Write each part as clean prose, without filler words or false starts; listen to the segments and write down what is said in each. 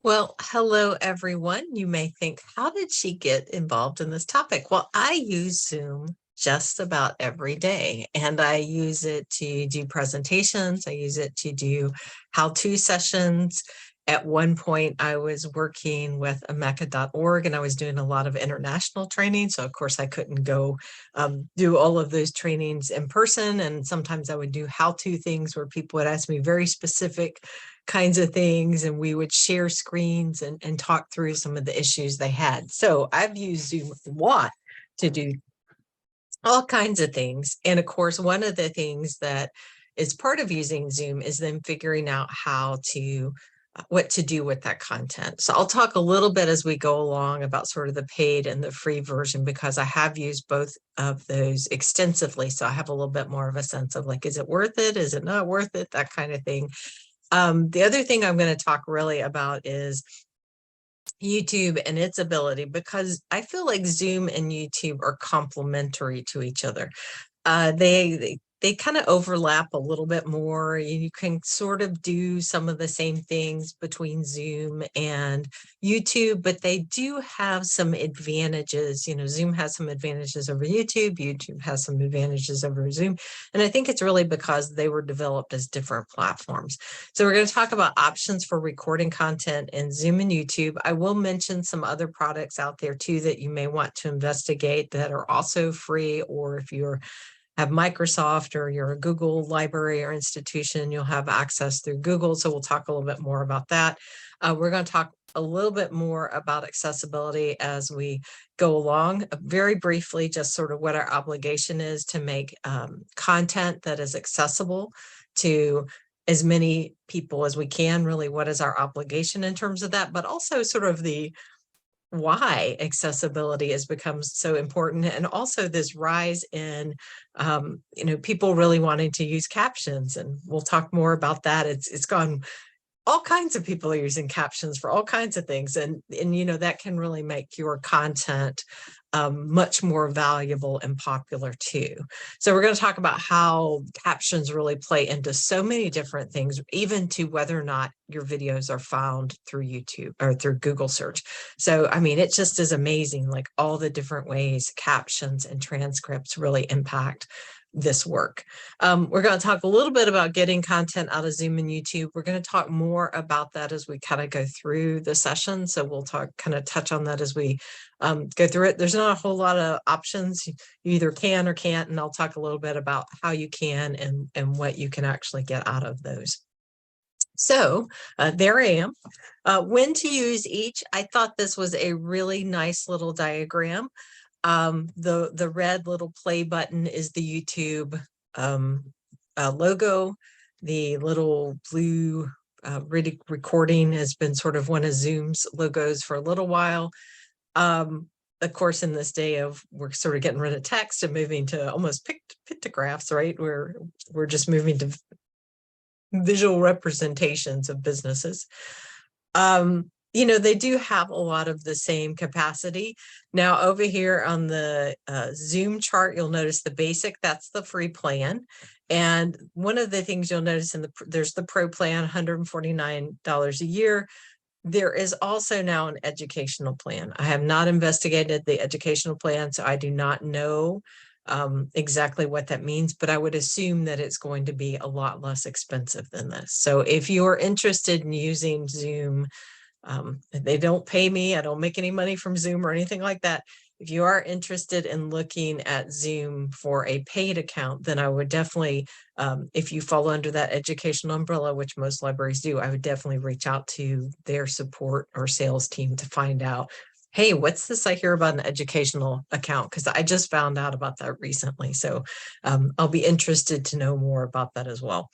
Well, hello, everyone. You may think, how did she get involved in this topic? Well, I use Zoom just about every day, and I use it to do presentations. I use it to do how-to sessions. At one point, I was working with Mecca.org, and I was doing a lot of international training. So, of course, I couldn't go do all of those trainings in person. And sometimes I would do how-to things where people would ask me very specific kinds of things, and we would share screens and talk through some of the issues they had. So I've used Zoom a lot to do all kinds of things. And of course, one of the things that is part of using Zoom is then figuring out how to what to do with that content. So I'll talk a little bit as we go along about sort of the paid and the free version, because I have used both of those extensively. So I have a little bit more of a sense of like, is it worth it? Is it not worth it? That kind of thing. The other thing I'm going to talk really about is YouTube and its ability, because I feel like Zoom and YouTube are complementary to each other. They kind of overlap a little bit more. You can sort of do some of the same things between Zoom and YouTube, but they do have some advantages. You know, Zoom has some advantages over YouTube. YouTube has some advantages over Zoom. And I think it's really because they were developed as different platforms. So we're going to talk about options for recording content in Zoom and YouTube. I will mention some other products out there too that you may want to investigate that are also free, or if you're have Microsoft or you're a Google library or institution, you'll have access through Google. So we'll talk a little bit more about that. We're going to talk a little bit more about accessibility as we go along. Very briefly, just sort of what our obligation is to make content that is accessible to as many people as we can. Really, what is our obligation in terms of that, but also sort of the why accessibility has become so important, and also this rise in people really wanting to use captions, and we'll talk more about that. It's gone, all kinds of people are using captions for all kinds of things, and that can really make your content much more valuable and popular too. So we're going to talk about how captions really play into so many different things, even to whether or not your videos are found through YouTube or through Google search. So, I mean, it just is amazing, like all the different ways captions and transcripts really impact this work. We're going to talk a little bit about getting content out of Zoom and YouTube. We're going to talk more about that as we kind of go through the session. So we'll kind of touch on that as we go through it. There's not a whole lot of options. You either can or can't, and I'll talk a little bit about how you can and what you can actually get out of those. So there I am. When to use each. I thought this was a really nice little diagram. The red little play button is the YouTube logo. The little blue recording has been sort of one of Zoom's logos for a little while. Of course, in this day of we're sort of getting rid of text and moving to almost pictographs, right? We're just moving to visual representations of businesses. They do have a lot of the same capacity. Now over here on the Zoom chart, you'll notice the basic, that's the free plan. And one of the things you'll notice there's the pro plan, $149 a year. There is also now an educational plan. I have not investigated the educational plan, so I do not know exactly what that means, but I would assume that it's going to be a lot less expensive than this. So if you're interested in using Zoom, they don't pay me, I don't make any money from Zoom or anything like that. If you are interested in looking at Zoom for a paid account, then I would definitely, if you fall under that educational umbrella, which most libraries do, I would definitely reach out to their support or sales team to find out, hey, what's this I hear about an educational account? Because I just found out about that recently. So I'll be interested to know more about that as well.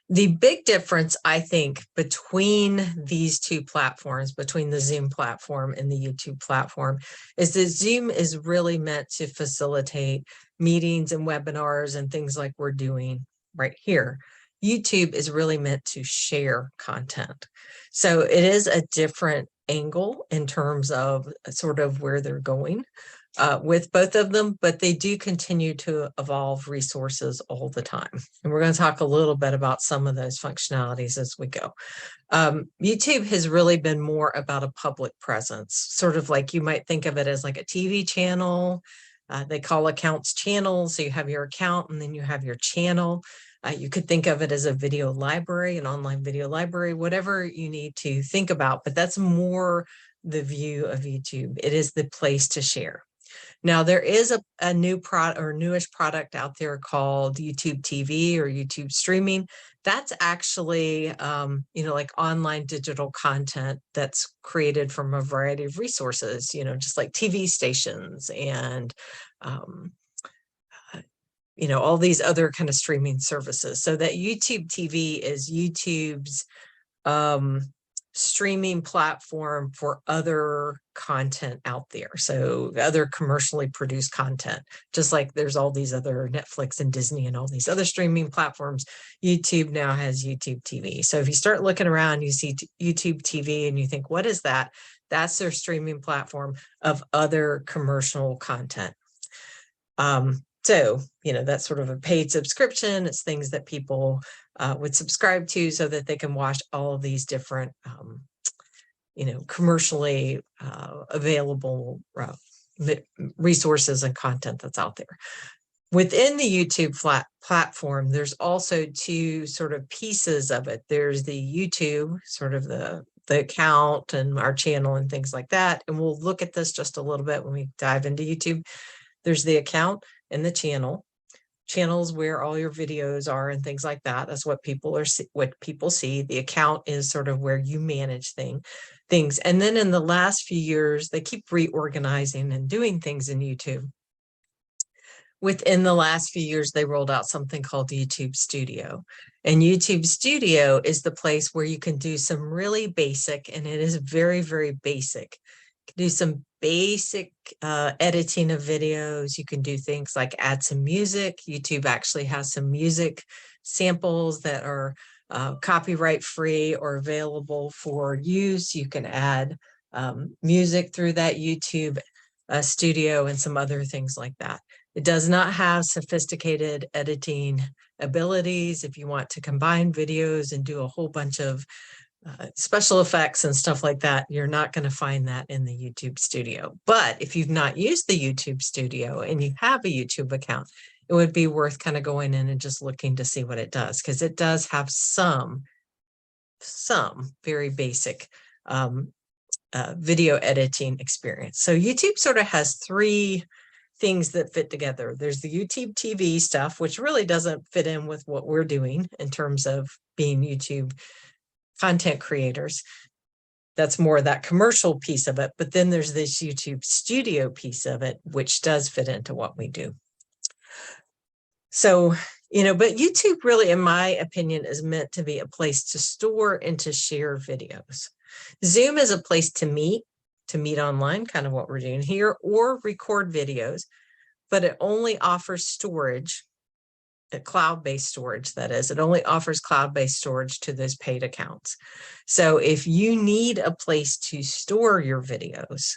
The big difference, I think, between these two platforms, between the Zoom platform and the YouTube platform, is that Zoom is really meant to facilitate meetings and webinars and things like we're doing right here. YouTube is really meant to share content. So it is a different angle in terms of sort of where they're going. with both of them, but they do continue to evolve resources all the time. And we're going to talk a little bit about some of those functionalities as we go. YouTube has really been more about a public presence, sort of like you might think of it as like a TV channel. They call accounts channels. So you have your account and then you have your channel. You could think of it as a video library, an online video library, whatever you need to think about, but that's more the view of YouTube. It is the place to share. Now, there is a new product or newish product out there called YouTube TV or YouTube streaming. That's actually, like online digital content that's created from a variety of resources, just like TV stations and, all these other kind of streaming services. So that YouTube TV is YouTube's streaming platform for other content out there. So other commercially produced content, just like there's all these other Netflix and Disney and all these other streaming platforms, YouTube now has YouTube TV. So if you start looking around, you see YouTube TV and you think, what is that? That's their streaming platform of other commercial content. So, that's sort of a paid subscription. It's things that people would subscribe to so that they can watch all of these different, commercially available resources and content that's out there. Within the YouTube platform, there's also two sort of pieces of it. There's the YouTube, sort of the account and our channel and things like that. And we'll look at this just a little bit when we dive into YouTube. There's the account and the channel. Channels where all your videos are and things like that. That's what people see. The account is sort of where you manage things. And then in the last few years, they keep reorganizing and doing things in YouTube. Within the last few years, they rolled out something called YouTube Studio. And YouTube Studio is the place where you can do some really basic, and it is very, very basic. You can do some basic editing of videos. You can do things like add some music. YouTube actually has some music samples that are copyright free or available for use. You can add music through that YouTube Studio and some other things like that. It does not have sophisticated editing abilities. If you want to combine videos and do a whole bunch of special effects and stuff like that, you're not going to find that in the YouTube Studio. But if you've not used the YouTube Studio and you have a YouTube account, it would be worth kind of going in and just looking to see what it does, because it does have some very basic video editing experience. So YouTube sort of has three things that fit together. There's the YouTube TV stuff, which really doesn't fit in with what we're doing in terms of being YouTube content creators. That's more that commercial piece of it. But then there's this YouTube Studio piece of it, which does fit into what we do. So, but YouTube really, in my opinion, is meant to be a place to store and to share videos. Zoom is a place to meet online, kind of what we're doing here, or record videos, but it only offers storage, cloud-based storage, that is. It only offers cloud-based storage to those paid accounts. So if you need a place to store your videos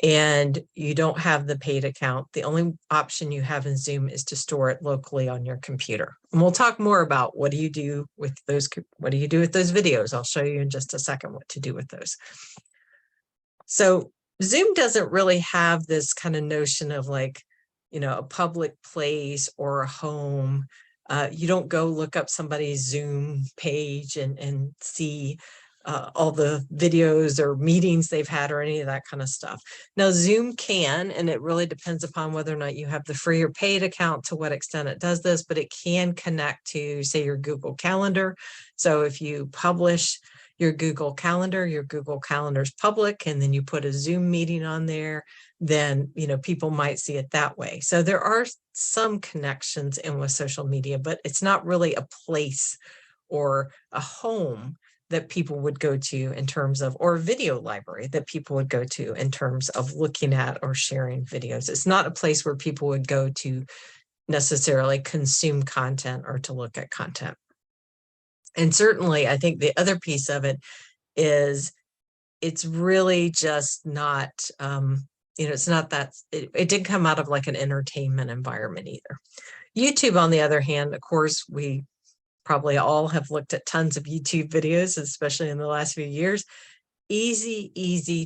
and you don't have the paid account, the only option you have in Zoom is to store it locally on your computer. And we'll talk more about what do you do with those videos. I'll show you in just a second what to do with those. So Zoom doesn't really have this kind of notion of like, a public place or a home. You don't go look up somebody's Zoom page and see all the videos or meetings they've had or any of that kind of stuff. Now, Zoom can, and it really depends upon whether or not you have the free or paid account, to what extent it does this, but it can connect to, say, your Google Calendar. So if you publish your Google Calendar is public, and then you put a Zoom meeting on there, then, people might see it that way. So there are some connections in with social media, but it's not really a place or a home that people would go to in terms of, or a video library that people would go to in terms of looking at or sharing videos. It's not a place where people would go to necessarily consume content or to look at content. And certainly, I think the other piece of it is it's really just not it's not that, it didn't come out of like an entertainment environment either. YouTube, on the other hand, of course, we probably all have looked at tons of YouTube videos, especially in the last few years. Easy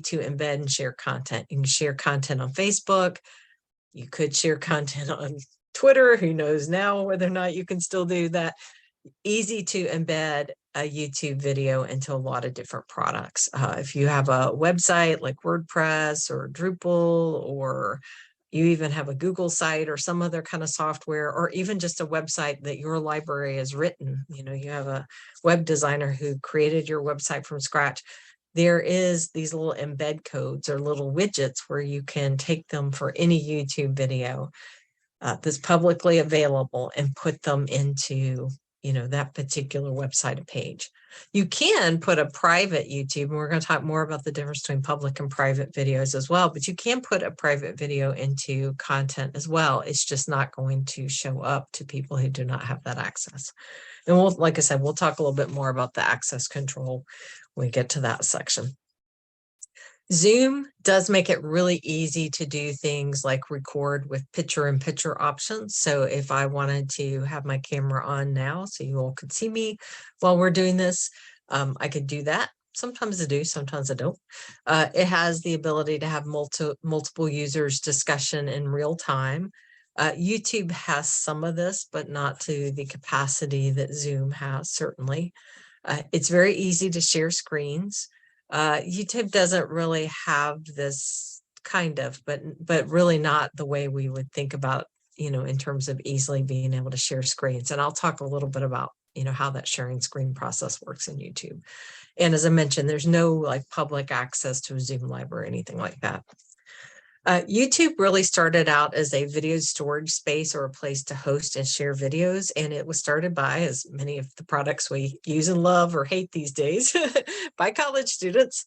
to embed and share content. You can share content on Facebook. You could share content on Twitter. Who knows now whether or not you can still do that. Easy to embed a YouTube video into a lot of different products. If you have a website like WordPress or Drupal, or you even have a Google site or some other kind of software, or even just a website that your library has written, you have a web designer who created your website from scratch, there is these little embed codes or little widgets where you can take them for any YouTube video that's publicly available and put them into that particular website or page. You can put a private YouTube, and we're going to talk more about the difference between public and private videos as well, but you can put a private video into content as well. It's just not going to show up to people who do not have that access. And like I said, we'll talk a little bit more about the access control when we get to that section. Zoom does make it really easy to do things like record with picture-in-picture options. So if I wanted to have my camera on now so you all could see me while we're doing this, I could do that. Sometimes I do, sometimes I don't. It has the ability to have multiple users discussion in real time. YouTube has some of this, but not to the capacity that Zoom has, certainly. It's very easy to share screens. YouTube doesn't really have this kind of, but really not the way we would think about, in terms of easily being able to share screens. And I'll talk a little bit about, how that sharing screen process works in YouTube. And as I mentioned, there's no like public access to a Zoom library or anything like that. YouTube really started out as a video storage space or a place to host and share videos. And it was started by, as many of the products we use and love or hate these days, by college students.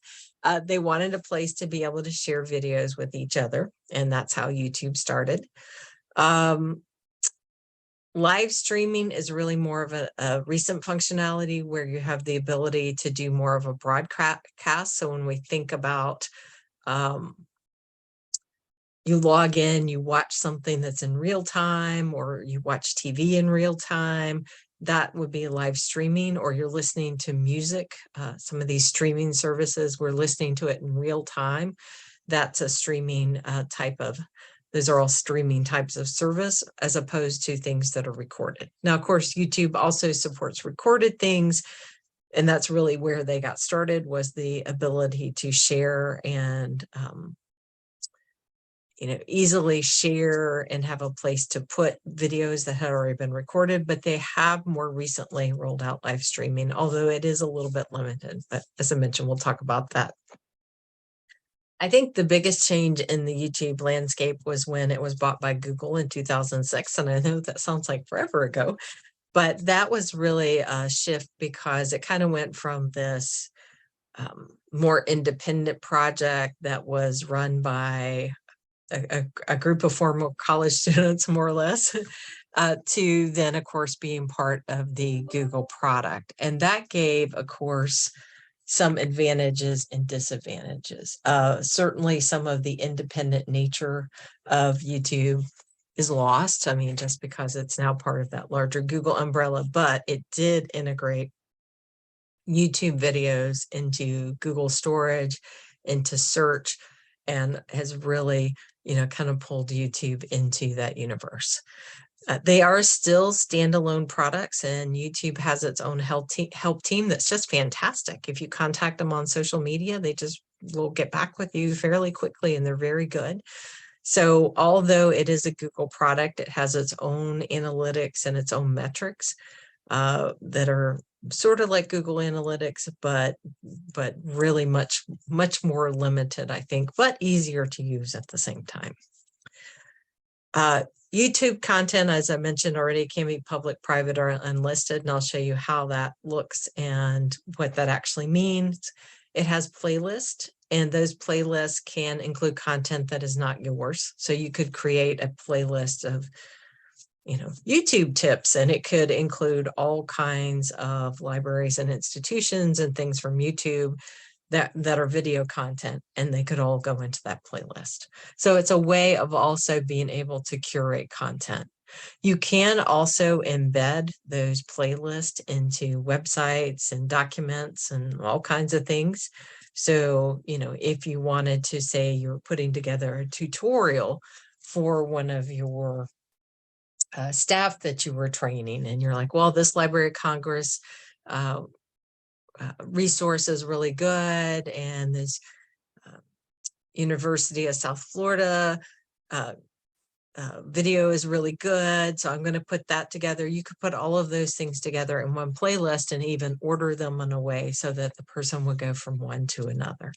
They wanted a place to be able to share videos with each other. And that's how YouTube started. Live streaming is really more of a recent functionality where you have the ability to do more of a broadcast. So when we think about you log in, you watch something that's in real time, or you watch TV in real time, that would be live streaming. Or you're listening to music. Some of these streaming services, we're listening to it in real time. That's a streaming those are all streaming types of service, as opposed to things that are recorded. Now, of course, YouTube also supports recorded things. And that's really where they got started, was the ability to share and easily share and have a place to put videos that had already been recorded. But they have more recently rolled out live streaming, although it is a little bit limited. But as I mentioned, we'll talk about that. I think the biggest change in the YouTube landscape was when it was bought by Google in 2006. And I know that sounds like forever ago, but that was really a shift, because it kind of went from this more independent project that was run by a group of former college students, more or less, to then, of course, being part of the Google product. And that gave, of course, some advantages and disadvantages. Certainly, some of the independent nature of YouTube is lost. I mean, just because it's now part of that larger Google umbrella, but it did integrate YouTube videos into Google storage, into search, and has really, kind of pulled YouTube into that universe. They are still standalone products, and YouTube has its own help team that's just fantastic. If you contact them on social media, they just will get back with you fairly quickly, and they're very good. So although it is a Google product, it has its own analytics and its own metrics that are sort of like Google Analytics, but really much more limited, I think, but easier to use at the same time. YouTube content, as I mentioned already, can be public, private, or unlisted, and I'll show you how that looks and what that actually means. It has playlists, and those playlists can include content that is not yours. So you could create a playlist of YouTube tips, and it could include all kinds of libraries and institutions and things from YouTube. that are video content, and they could all go into that playlist. So it's a way of also being able to curate content. You can also embed those playlists into websites and documents and all kinds of things. So, if you wanted to say you're putting together a tutorial for one of your staff that you were training, and you're like, well, this Library of Congress resource is really good, and this University of South Florida video is really good, so I'm going to put that together. You could put all of those things together in one playlist and even order them in a way so that the person would go from one to another.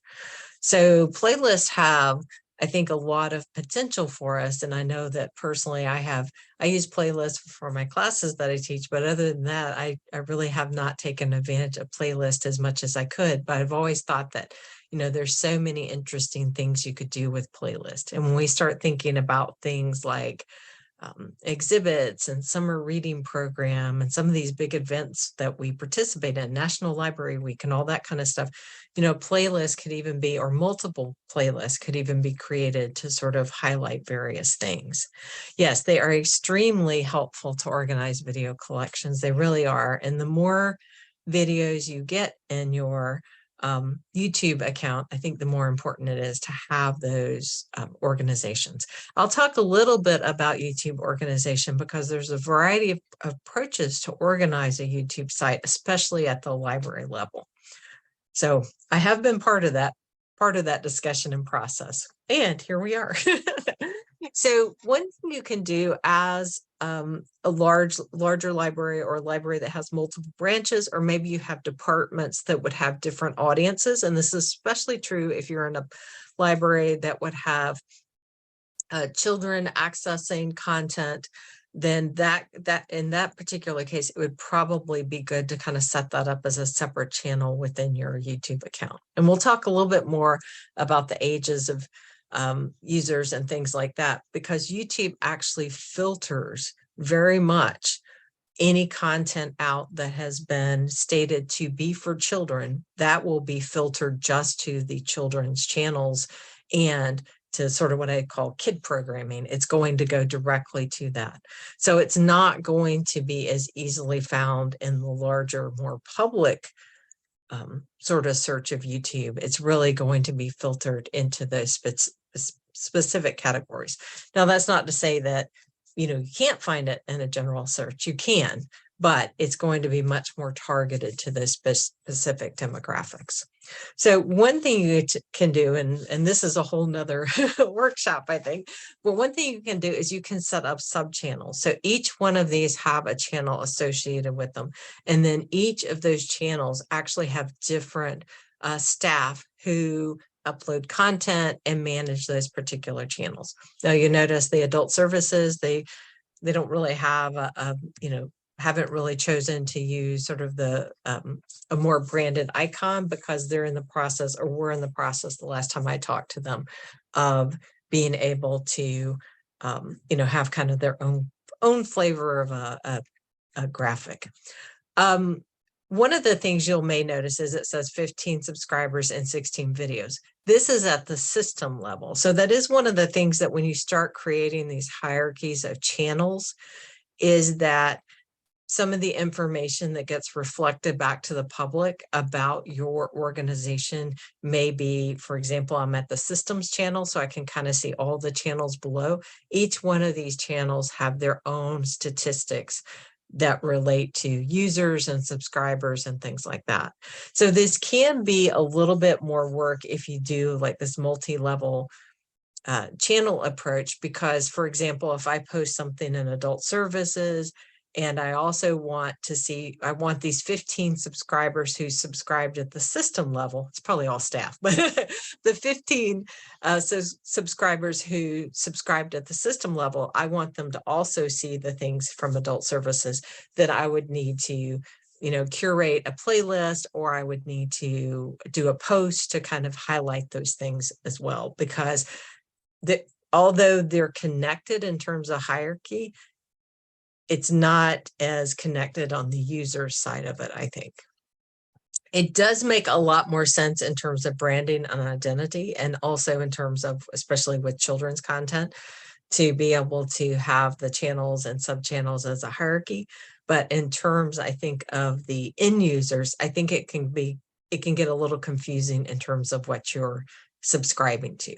So playlists have, I think, a lot of potential for us. And I know that personally I use playlists for my classes that I teach, but other than that, I really have not taken advantage of playlists as much as I could. But I've always thought that, there's so many interesting things you could do with playlists. And when we start thinking about things like exhibits and summer reading program and some of these big events that we participate in, National Library Week and all that kind of stuff, playlists could even be, or multiple playlists could even be created to sort of highlight various things. Yes, they are extremely helpful to organize video collections. They really are. And the more videos you get in your YouTube account, I think the more important it is to have those organizations. I'll talk a little bit about YouTube organization because there's a variety of approaches to organize a YouTube site, especially at the library level. So I have been part of that discussion and process, and here we are. So one thing you can do as a larger library, or a library that has multiple branches, or maybe you have departments that would have different audiences, and this is especially true if you're in a library that would have children accessing content, then that in that particular case, it would probably be good to kind of set that up as a separate channel within your YouTube account. And we'll talk a little bit more about the ages of users and things like that, because YouTube actually filters very much any content out that has been stated to be for children. That will be filtered just to the children's channels and to sort of what I call kid programming. It's going to go directly to that. So it's not going to be as easily found in the larger, more public sort of search of YouTube. It's really going to be filtered into those specific categories. Now, that's not to say that, you can't find it in a general search. You can, but it's going to be much more targeted to those specific demographics. So one thing you can do, and this is a whole nother workshop, I think, but one thing you can do is you can set up sub-channels. So each one of these have a channel associated with them. And then each of those channels actually have different staff who upload content and manage those particular channels. Now you notice the adult services, they don't really have haven't really chosen to use sort of the a more branded icon, because they're in the process, or were in the process the last time I talked to them, of being able to have kind of their own flavor of a graphic. One of the things you may notice is it says 15 subscribers and 16 videos. This is at the system level. So that is one of the things that when you start creating these hierarchies of channels, is that some of the information that gets reflected back to the public about your organization may be, for example, I'm at the systems channel, so I can kind of see all the channels below. Each one of these channels have their own statistics that relate to users and subscribers and things like that. So this can be a little bit more work if you do like this multi-level channel approach, because, for example, if I post something in adult services, and I also want to see, I want these 15 subscribers who subscribed at the system level. It's probably all staff, but the 15 subscribers who subscribed at the system level, I want them to also see the things from adult services. That I would need to, curate a playlist, or I would need to do a post to kind of highlight those things as well, because although they're connected in terms of hierarchy, it's not as connected on the user side of it, I think. It does make a lot more sense in terms of branding and identity, and also in terms of, especially with children's content, to be able to have the channels and sub-channels as a hierarchy. But in terms, I think, of the end users, I think it can get a little confusing in terms of what you're subscribing to.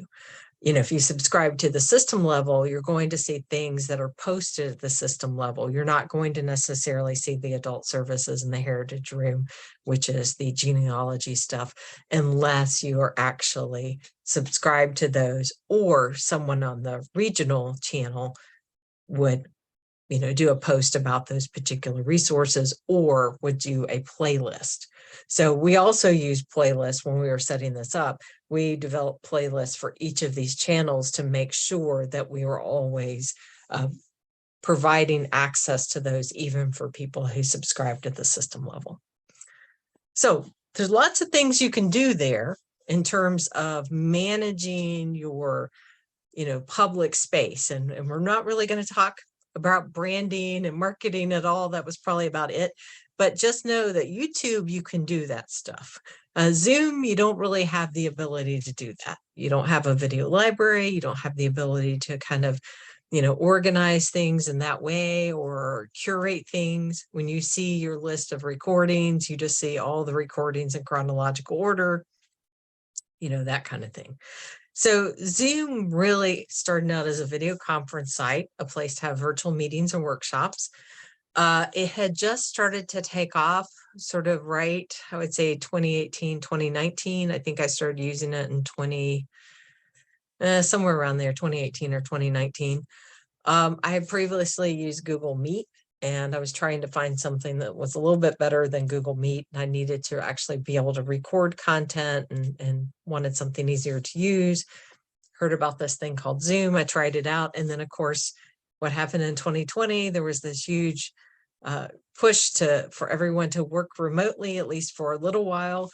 You know, if you subscribe to the system level, you're going to see things that are posted at the system level. You're not going to necessarily see the adult services and the heritage room, which is the genealogy stuff, unless you are actually subscribed to those, or someone on the regional channel would, you know, do a post about those particular resources, or would do a playlist. So we also use playlists when we were setting this up. We developed playlists for each of these channels to make sure that we were always providing access to those, even for people who subscribe to the system level. So there's lots of things you can do there in terms of managing your, you know, public space. And we're not really going to talk about branding and marketing at all. That was probably about it. But just know that YouTube, you can do that stuff. Zoom, you don't really have the ability to do that. You don't have a video library. You don't have the ability to kind of, you know, organize things in that way or curate things. When you see your list of recordings, you just see all the recordings in chronological order, you know, that kind of thing. So Zoom really started out as a video conference site, a place to have virtual meetings and workshops. It had just started to take off sort of right, I would say 2018, 2019. I think I started using it in somewhere around there, 2018 or 2019. I had previously used Google Meet, and I was trying to find something that was a little bit better than Google Meet. I needed to actually be able to record content and wanted something easier to use. Heard about this thing called Zoom. I tried it out. And then, of course, what happened in 2020, there was this huge push for everyone to work remotely, at least for a little while.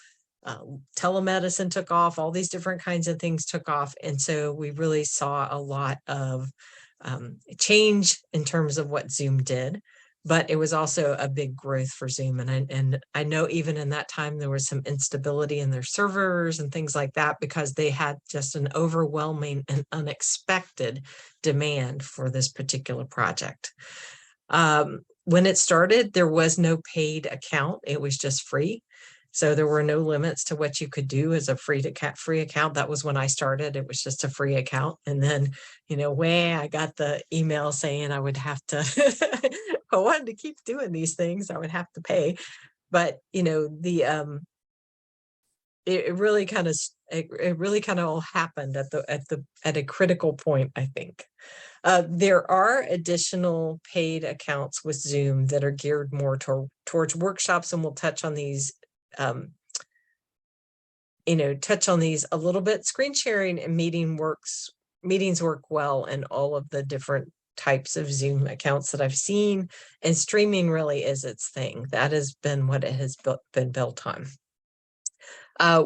Telemedicine took off. All these different kinds of things took off. And so we really saw a lot of change in terms of what Zoom did. But it was also a big growth for Zoom. And I know even in that time, there was some instability in their servers and things like that, because they had just an overwhelming and unexpected demand for this particular project. When it started, there was no paid account. It was just free. So there were no limits to what you could do as a free account. That was when I started. It was just a free account. And then, you know, when I got the email saying I would have to, if I wanted to keep doing these things, I would have to pay. But, you know, it really kind of all happened at a critical point, I think. There are additional paid accounts with Zoom that are geared more towards workshops, and we'll touch on these touch on these a little bit. Screen sharing and meetings work well in all of the different types of Zoom accounts that I've seen, and streaming really is its thing. That has been what it has been built on.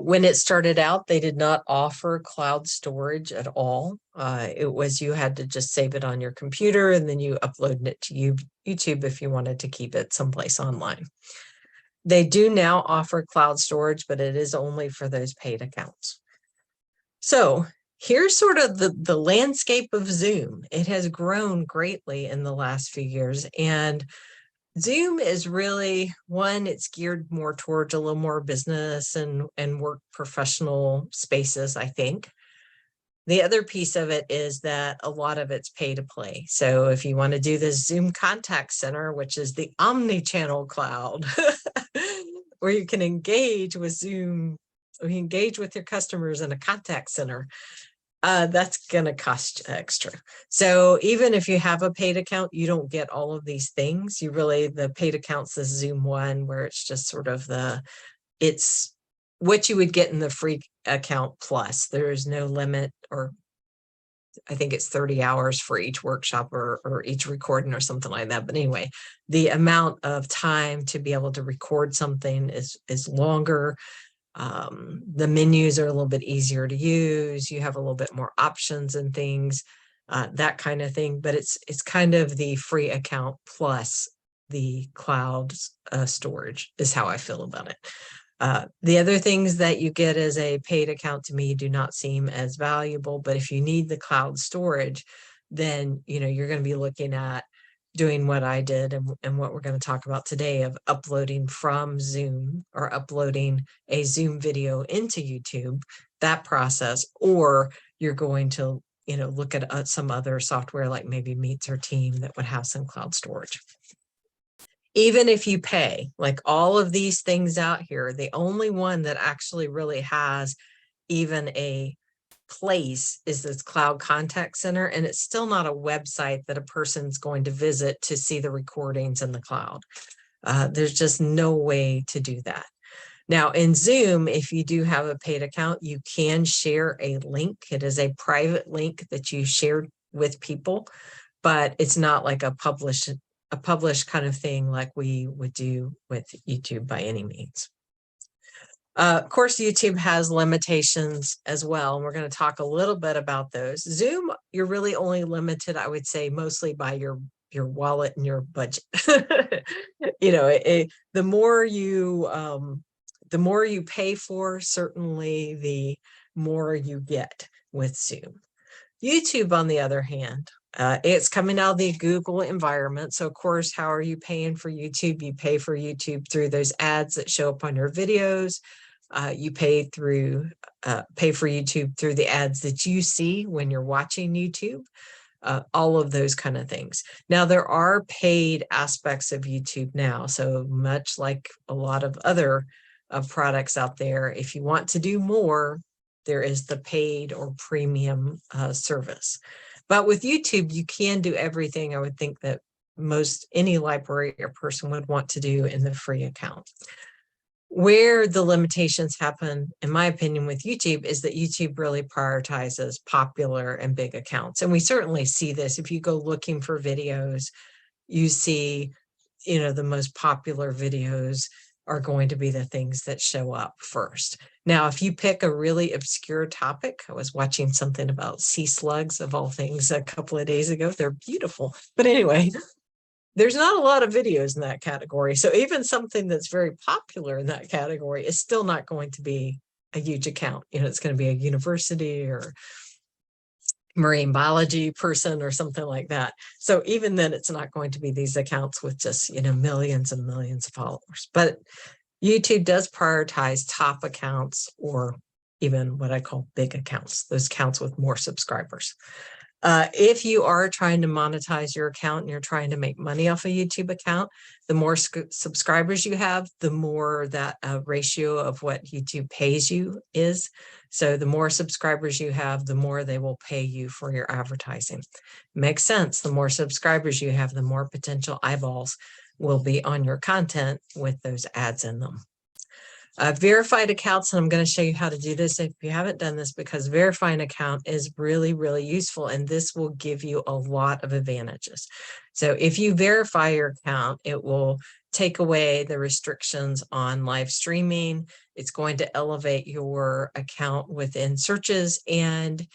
When it started out, they did not offer cloud storage at all. It was, you had to just save it on your computer, and then you upload it to YouTube if you wanted to keep it someplace online. They do now offer cloud storage, but it is only for those paid accounts. So here's sort of the landscape of Zoom. It has grown greatly in the last few years, and Zoom is really, one, it's geared more towards a little more business and work professional spaces, I think. The other piece of it is that a lot of it's pay to play. So if you want to do this Zoom contact center, which is the omni-channel cloud, where you can engage with Zoom, or you engage with your customers in a contact center, that's going to cost extra. So even if you have a paid account, you don't get all of these things. The paid account's the Zoom one, where it's just sort of it's what you would get in the free account plus. There is no limit, or I think it's 30 hours for each workshop or each recording or something like that. But anyway, the amount of time to be able to record something is longer. The menus are a little bit easier to use. You have a little bit more options and things, that kind of thing. But it's kind of the free account plus the cloud storage is how I feel about it. The other things that you get as a paid account to me do not seem as valuable, but if you need the cloud storage, then you're going to be looking at doing what I did and what we're going to talk about today, of uploading from Zoom or uploading a Zoom video into YouTube, that process, or you're going to look at some other software like maybe Meets or Team that would have some cloud storage. Even if you pay, like all of these things out here, the only one that actually really has even a place is this Cloud Contact Center, and it's still not a website that a person's going to visit to see the recordings in the cloud. There's just no way to do that. Now in Zoom, if you do have a paid account, you can share a link. It is a private link that you share with people, but it's not like a published kind of thing like we would do with YouTube by any means. Of course, YouTube has limitations as well, and we're going to talk a little bit about those. Zoom, you're really only limited, I would say, mostly by your wallet and your budget. The more you pay for, certainly the more you get with Zoom. YouTube, on the other hand, it's coming out of the Google environment. So of course, how are you paying for YouTube? You pay for YouTube through those ads that show up on your videos. You pay for YouTube through the ads that you see when you're watching YouTube, all of those kind of things. Now, there are paid aspects of YouTube now. So much like a lot of other products out there, if you want to do more, there is the paid or premium service. But with YouTube, you can do everything I would think that any library or person would want to do in the free account. Where the limitations happen, in my opinion, with YouTube is that YouTube really prioritizes popular and big accounts. And we certainly see this. If you go looking for videos, you see, the most popular videos are going to be the things that show up first. Now, if you pick a really obscure topic, I was watching something about sea slugs of all things a couple of days ago. They're beautiful. But anyway, there's not a lot of videos in that category. So even something that's very popular in that category is still not going to be a huge account. It's going to be a university or marine biology person or something like that. So even then, it's not going to be these accounts with just, millions and millions of followers. But YouTube does prioritize top accounts, or even what I call big accounts, those accounts with more subscribers. If you are trying to monetize your account and you're trying to make money off a YouTube account, the more subscribers you have, the more that ratio of what YouTube pays you is. So the more subscribers you have, the more they will pay you for your advertising. Makes sense. The more subscribers you have, the more potential eyeballs will be on your content with those ads in them. Verified accounts, and I'm going to show you how to do this if you haven't done this, because verifying an account is really, really useful, and this will give you a lot of advantages. So if you verify your account, it will take away the restrictions on live streaming. It's going to elevate your account within searches, and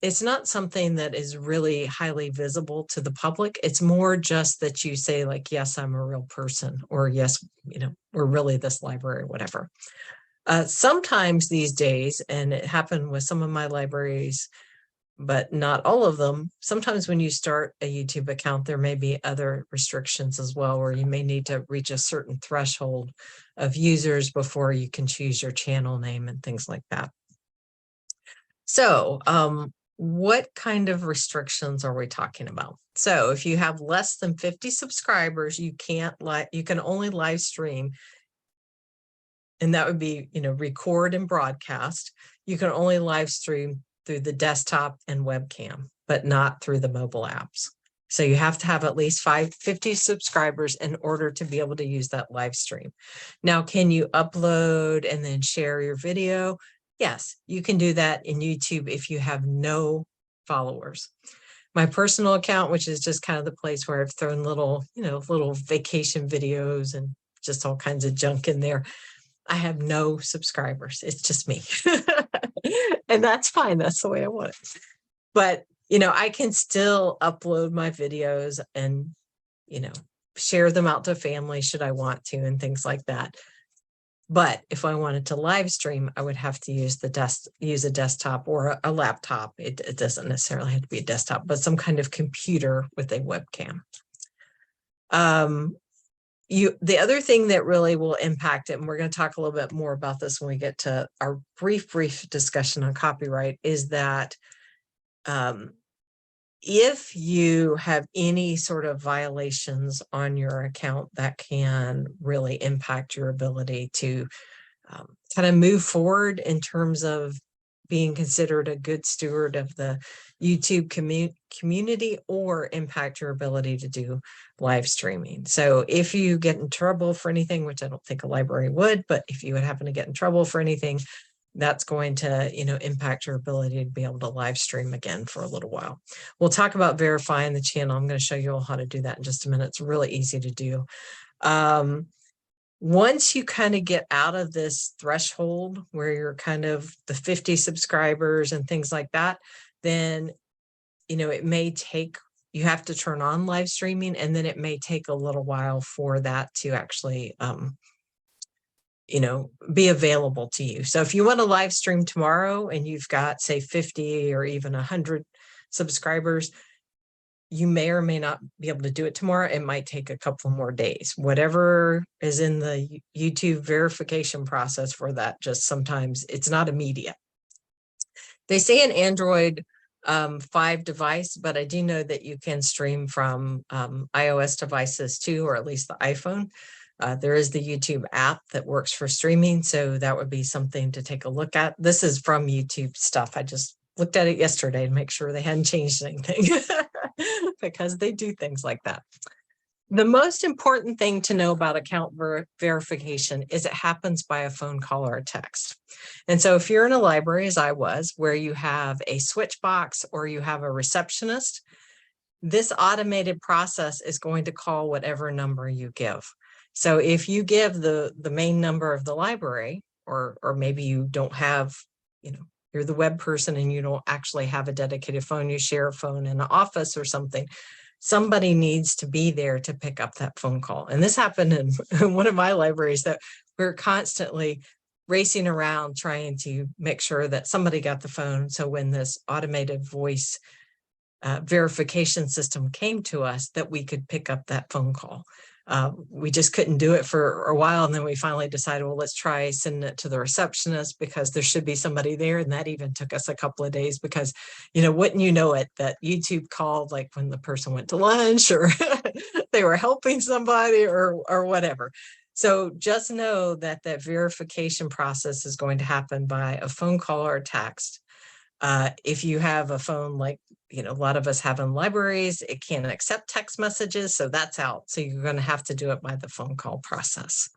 it's not something that is really highly visible to the public. It's more just that you say, like, yes, I'm a real person, or yes, we're really this library, whatever. Sometimes these days, and it happened with some of my libraries, but not all of them, sometimes when you start a YouTube account, there may be other restrictions as well, where you may need to reach a certain threshold of users before you can choose your channel name and things like that. So, what kind of restrictions are we talking about? So if you have less than 50 subscribers, you can only live stream, and that would be, record and broadcast. You can only live stream through the desktop and webcam, but not through the mobile apps. So you have to have at least 50 subscribers in order to be able to use that live stream. Now, can you upload and then share your video? Yes, you can do that in YouTube if you have no followers. My personal account, which is just kind of the place where I've thrown little vacation videos and just all kinds of junk in there, I have no subscribers. It's just me. And that's fine. That's the way I want it. But, I can still upload my videos and, share them out to family should I want to, and things like that. But if I wanted to live stream, I would have to use a desktop or a laptop. It doesn't necessarily have to be a desktop, but some kind of computer with a webcam. The other thing that really will impact it, and we're going to talk a little bit more about this when we get to our brief discussion on copyright, is that if you have any sort of violations on your account, that can really impact your ability to kind of move forward in terms of being considered a good steward of the YouTube community, or impact your ability to do live streaming. So if you get in trouble for anything, which I don't think a library would, but if you would happen to get in trouble for anything, that's going to, impact your ability to be able to live stream again for a little while. We'll talk about verifying the channel. I'm going to show you all how to do that in just a minute. It's really easy to do. Once you kind of get out of this threshold where you're kind of the 50 subscribers and things like that, then, it may take, you have to turn on live streaming, and then it may take a little while for that to actually, be available to you. So if you want to live stream tomorrow and you've got, say, 50 or even 100 subscribers, you may or may not be able to do it tomorrow. It might take a couple more days. Whatever is in the YouTube verification process for that, just sometimes it's not immediate. They say an Android 5 device, but I do know that you can stream from iOS devices too, or at least the iPhone. There is the YouTube app that works for streaming, so that would be something to take a look at. This is from YouTube stuff. I just looked at it yesterday to make sure they hadn't changed anything because they do things like that. The most important thing to know about account verification is it happens by a phone call or a text. And so if you're in a library, as I was, where you have a switch box or you have a receptionist, this automated process is going to call whatever number you give. So if you give the main number of the library, or maybe you don't have, you're the web person and you don't actually have a dedicated phone, you share a phone in an office or something, somebody needs to be there to pick up that phone call. And this happened in one of my libraries, that we're constantly racing around trying to make sure that somebody got the phone. So when this automated voice verification system came to us, that we could pick up that phone call. We just couldn't do it for a while. And then we finally decided, well, let's try sending it to the receptionist, because there should be somebody there. And that even took us a couple of days, because, wouldn't you know it, that YouTube called like when the person went to lunch, or they were helping somebody, or whatever. So just know that that verification process is going to happen by a phone call or a text. If you have a phone like, a lot of us have in libraries, it can't accept text messages, so that's out. So you're going to have to do it by the phone call process.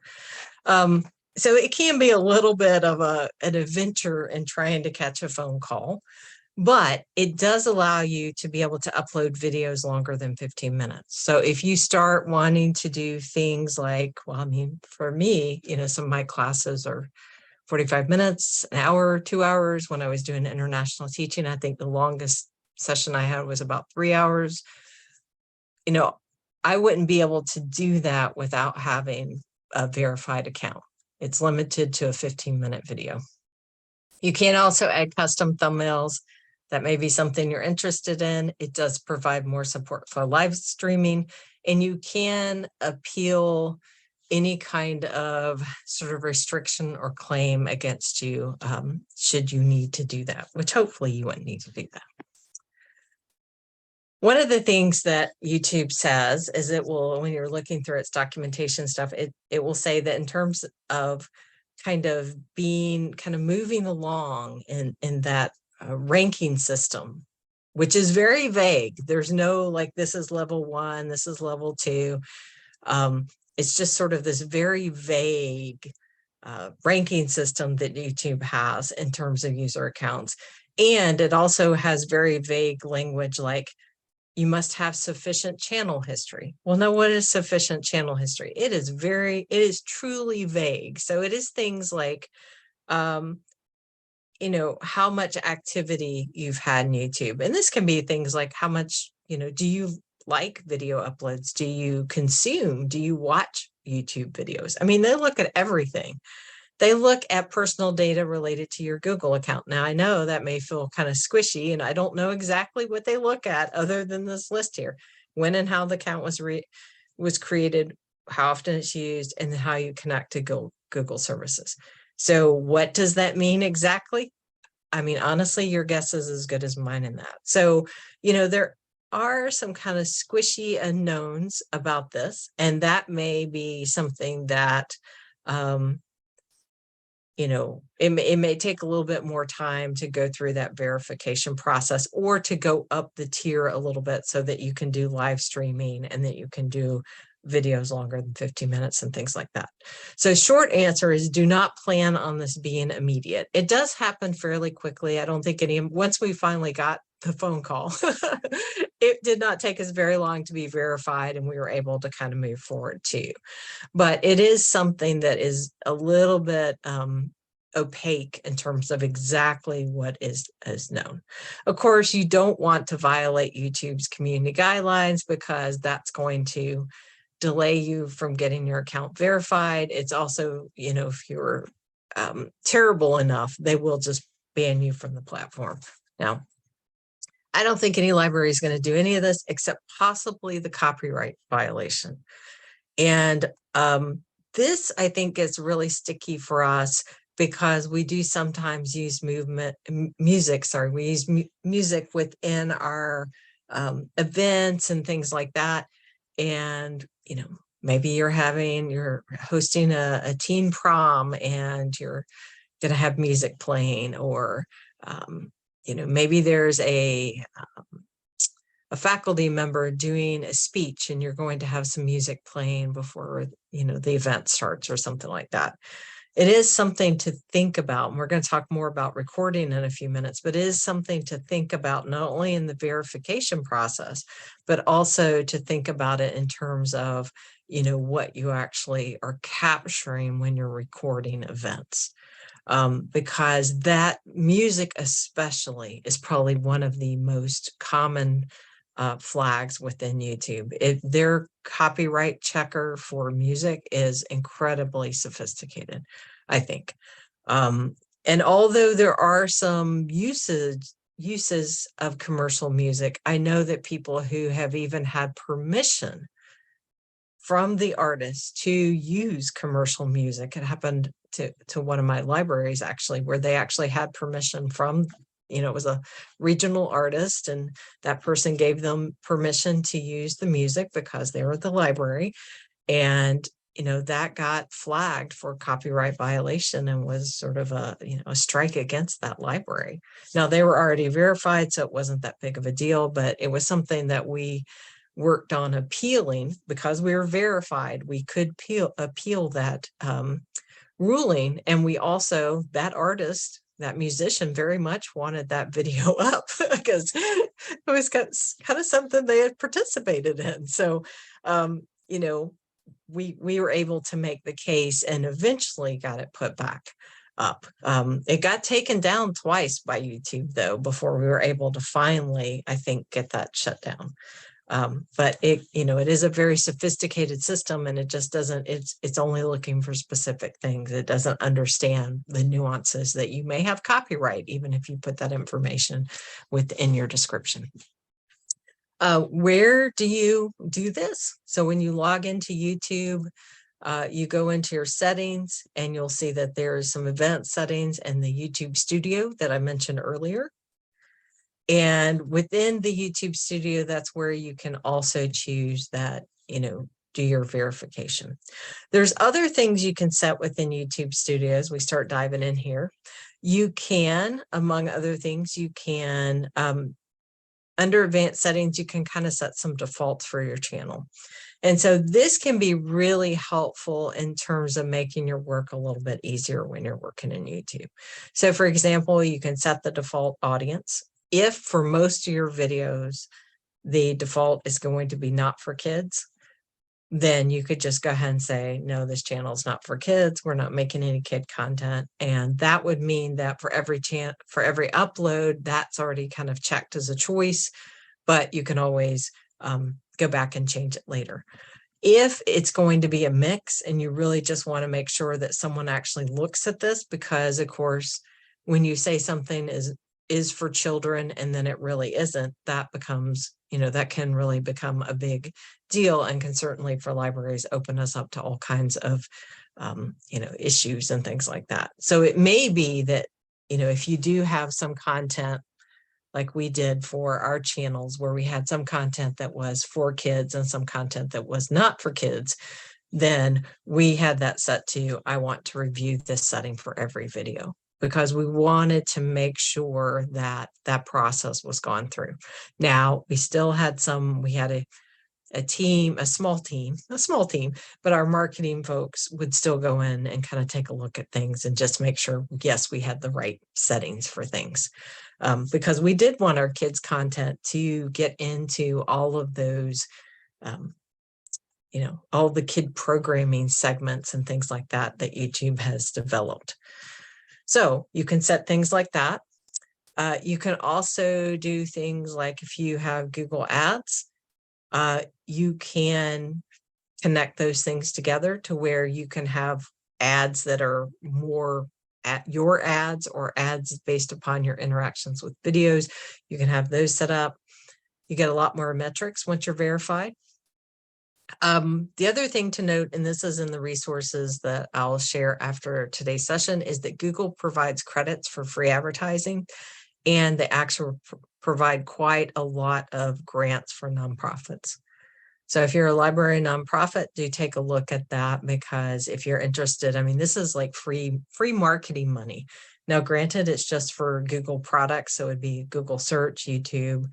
So it can be a little bit of an adventure in trying to catch a phone call, but it does allow you to be able to upload videos longer than 15 minutes. So if you start wanting to do things like, well, I mean, for me, some of my classes are 45 minutes, an hour, 2 hours. When I was doing international teaching, I think the longest session I had was about 3 hours. I wouldn't be able to do that without having a verified account. It's limited to a 15-minute video. You can also add custom thumbnails. That may be something you're interested in. It does provide more support for live streaming, and you can appeal any kind of sort of restriction or claim against you should you need to do that, which hopefully you wouldn't need to do that. One of the things that YouTube says is it will, when you're looking through its documentation stuff, it will say that in terms of kind of moving along in that ranking system, which is very vague. There's no like, this is level 1, this is level 2. It's just sort of this very vague ranking system that YouTube has in terms of user accounts. And it also has very vague language like, you must have sufficient channel history. Well, now what is sufficient channel history? It is truly vague. So it is things like, how much activity you've had in YouTube. And this can be things like how much, do you like video uploads? Do you consume? Do you watch YouTube videos? I mean, they look at everything. They look at personal data related to your Google account. Now, I know that may feel kind of squishy, and I don't know exactly what they look at other than this list here: when and how the account was created, how often it's used, and then how you connect to Google services. So what does that mean exactly? I mean, honestly, your guess is as good as mine in that. So, there are some kind of squishy unknowns about this, and that may be something that, it may take a little bit more time to go through that verification process, or to go up the tier a little bit so that you can do live streaming and that you can do videos longer than 15 minutes and things like that. So short answer is, do not plan on this being immediate. It does happen fairly quickly. I don't think once we finally got the phone call, it did not take us very long to be verified, and we were able to kind of move forward too. But it is something that is a little bit opaque in terms of exactly what is known. Of course, you don't want to violate YouTube's community guidelines, because that's going to delay you from getting your account verified. It's also, if you're terrible enough, they will just ban you from the platform. Now, I don't think any library is going to do any of this except possibly the copyright violation. And this, I think, gets really sticky for us, because we do sometimes use music within our events and things like that. And, maybe you're hosting a teen prom, and you're going to have music playing, or, maybe there's a faculty member doing a speech, and you're going to have some music playing before, the event starts, or something like that. It is something to think about, and we're going to talk more about recording in a few minutes, but it is something to think about, not only in the verification process, but also to think about it in terms of, what you actually are capturing when you're recording events. Because that music especially is probably one of the most common flags within YouTube. Their copyright checker for music is incredibly sophisticated, I think. And although there are some uses of commercial music, I know that people who have even had permission from the artist to use commercial music. It happened to one of my libraries, actually, where they actually had permission from, it was a regional artist, and that person gave them permission to use the music because they were at the library. And, that got flagged for copyright violation, and was sort of a strike against that library. Now, they were already verified, so it wasn't that big of a deal, but it was something that we worked on appealing. Because we were verified, we could appeal that ruling. And we also, that artist, that musician, very much wanted that video up, because it was kind of something they had participated in. So, we were able to make the case, and eventually got it put back up. It got taken down twice by YouTube, though, before we were able to finally, I think, get that shut down. But it is a very sophisticated system, and it just doesn't, it's only looking for specific things. It doesn't understand the nuances that you may have copyright, even if you put that information within your description. Where do you do this? So when you log into YouTube, you go into your settings, and you'll see that there's some event settings and the YouTube Studio that I mentioned earlier. And within the YouTube Studio, that's where you can also choose that, do your verification. There's other things you can set within YouTube Studio as we start diving in here. You can, among other things, you can, under advanced settings, you can kind of set some defaults for your channel. And so this can be really helpful in terms of making your work a little bit easier when you're working in YouTube. So for example, you can set the default audience. If for most of your videos, the default is going to be not for kids, then you could just go ahead and say, no, this channel is not for kids. We're not making any kid content. And that would mean that for every upload, that's already kind of checked as a choice, but you can always go back and change it later. If it's going to be a mix and you really just want to make sure that someone actually looks at this, because of course, when you say something is for children and then it really isn't, that becomes, that can really become a big deal and can certainly for libraries open us up to all kinds of, issues and things like that. So it may be that, if you do have some content like we did for our channels where we had some content that was for kids and some content that was not for kids, then we had that set to, I want to review this setting for every video, because we wanted to make sure that that process was gone through. Now, we still had we had a small team, but our marketing folks would still go in and kind of take a look at things and just make sure, yes, we had the right settings for things. Because we did want our kids' content to get into all of those, all the kid programming segments and things like that YouTube has developed. So you can set things like that. You can also do things like if you have Google Ads, you can connect those things together to where you can have ads that are more at your ads or ads based upon your interactions with videos. You can have those set up. You get a lot more metrics once you're verified. The other thing to note, and this is in the resources that I'll share after today's session, is that Google provides credits for free advertising, and they actually provide quite a lot of grants for nonprofits. So if you're a library nonprofit, do take a look at that, because if you're interested, I mean, this is like free marketing money. Now, granted, it's just for Google products. So it'd be Google search, YouTube,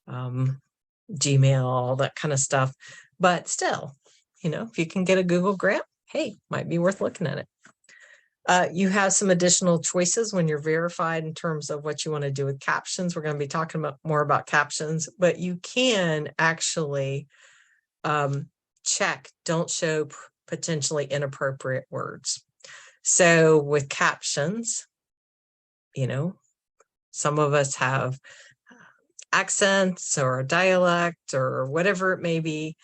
Gmail, all that kind of stuff. But still, if you can get a Google grant, hey, might be worth looking at it. You have some additional choices when you're verified in terms of what you want to do with captions. We're going to be talking more about captions, but you can actually check don't show potentially inappropriate words. So with captions, some of us have accents or dialect or whatever it may be.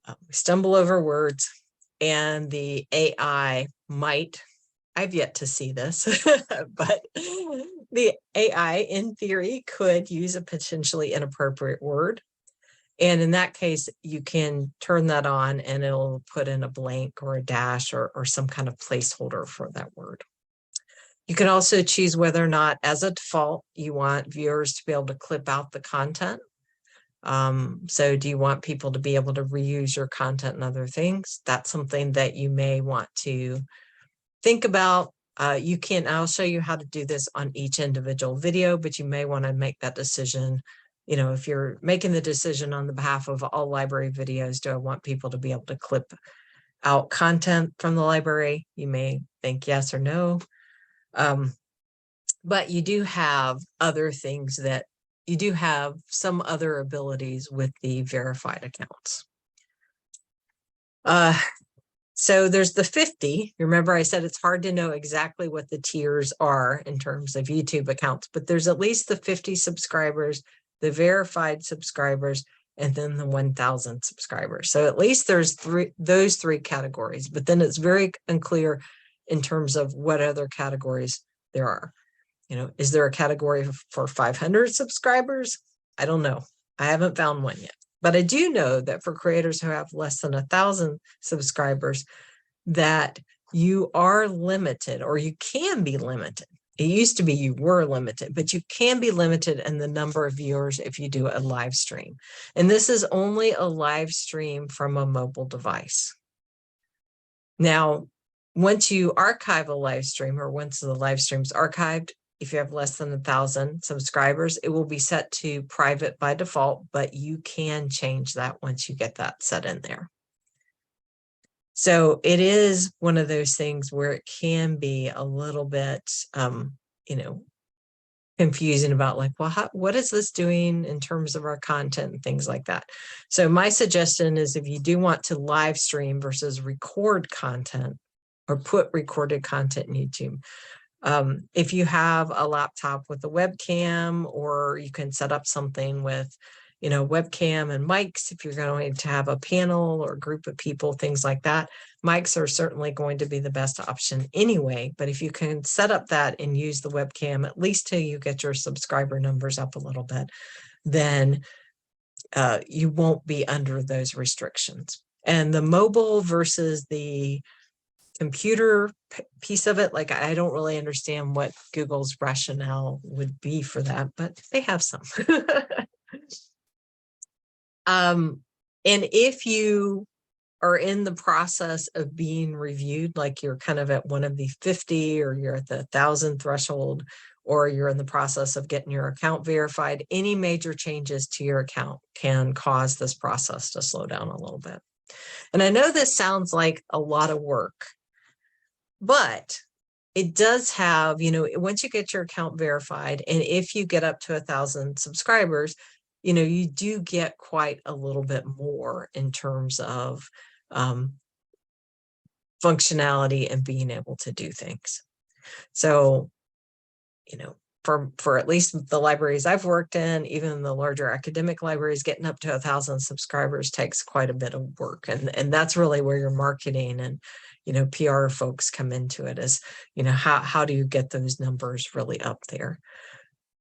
We stumble over words, and the AI might, I've yet to see this, but the AI in theory could use a potentially inappropriate word. And in that case, you can turn that on and it'll put in a blank or a dash or some kind of placeholder for that word. You can also choose whether or not, as a default, you want viewers to be able to clip out the content. So do you want people to be able to reuse your content and other things? That's something that you may want to think about. I'll show you how to do this on each individual video, but you may want to make that decision. If you're making the decision on the behalf of all library videos, do I want people to be able to clip out content from the library? You may think yes or no. But you do have other things that you do have some other abilities with the verified accounts. So there's the 50. Remember, I said it's hard to know exactly what the tiers are in terms of YouTube accounts, but there's at least the 50 subscribers, the verified subscribers, and then the 1,000 subscribers. So at least there's those three categories, but then it's very unclear in terms of what other categories there are. Is there a category for 500 subscribers? I don't know. I haven't found one yet. But I do know that for creators who have less than 1,000 subscribers, that you are limited, or you can be limited. It used to be you were limited, but you can be limited in the number of viewers if you do a live stream. And this is only a live stream from a mobile device. Now, once you archive a live stream, or once the live stream's archived, if you have less than 1,000 subscribers, it will be set to private by default, but you can change that once you get that set in there. So it is one of those things where it can be a little bit, confusing about like, well, what is this doing in terms of our content and things like that. So my suggestion is, if you do want to live stream versus record content or put recorded content in YouTube, if you have a laptop with a webcam, or you can set up something with, webcam and mics. If you're going to have a panel or a group of people, things like that, mics are certainly going to be the best option anyway. But if you can set up that and use the webcam, at least till you get your subscriber numbers up a little bit, then you won't be under those restrictions. And the mobile versus the computer piece of it, like, I don't really understand what Google's rationale would be for that, but they have some. And if you are in the process of being reviewed, like you're kind of at one of the 50 or you're at the 1,000 threshold, or you're in the process of getting your account verified, any major changes to your account can cause this process to slow down a little bit. And I know this sounds like a lot of work, but it does have, once you get your account verified, and if you get up to 1,000 subscribers, you do get quite a little bit more in terms of functionality and being able to do things. So, for at least the libraries I've worked in, even the larger academic libraries, getting up to 1,000 subscribers takes quite a bit of work. And that's really where your marketing and, PR folks come into it, is, how do you get those numbers really up there?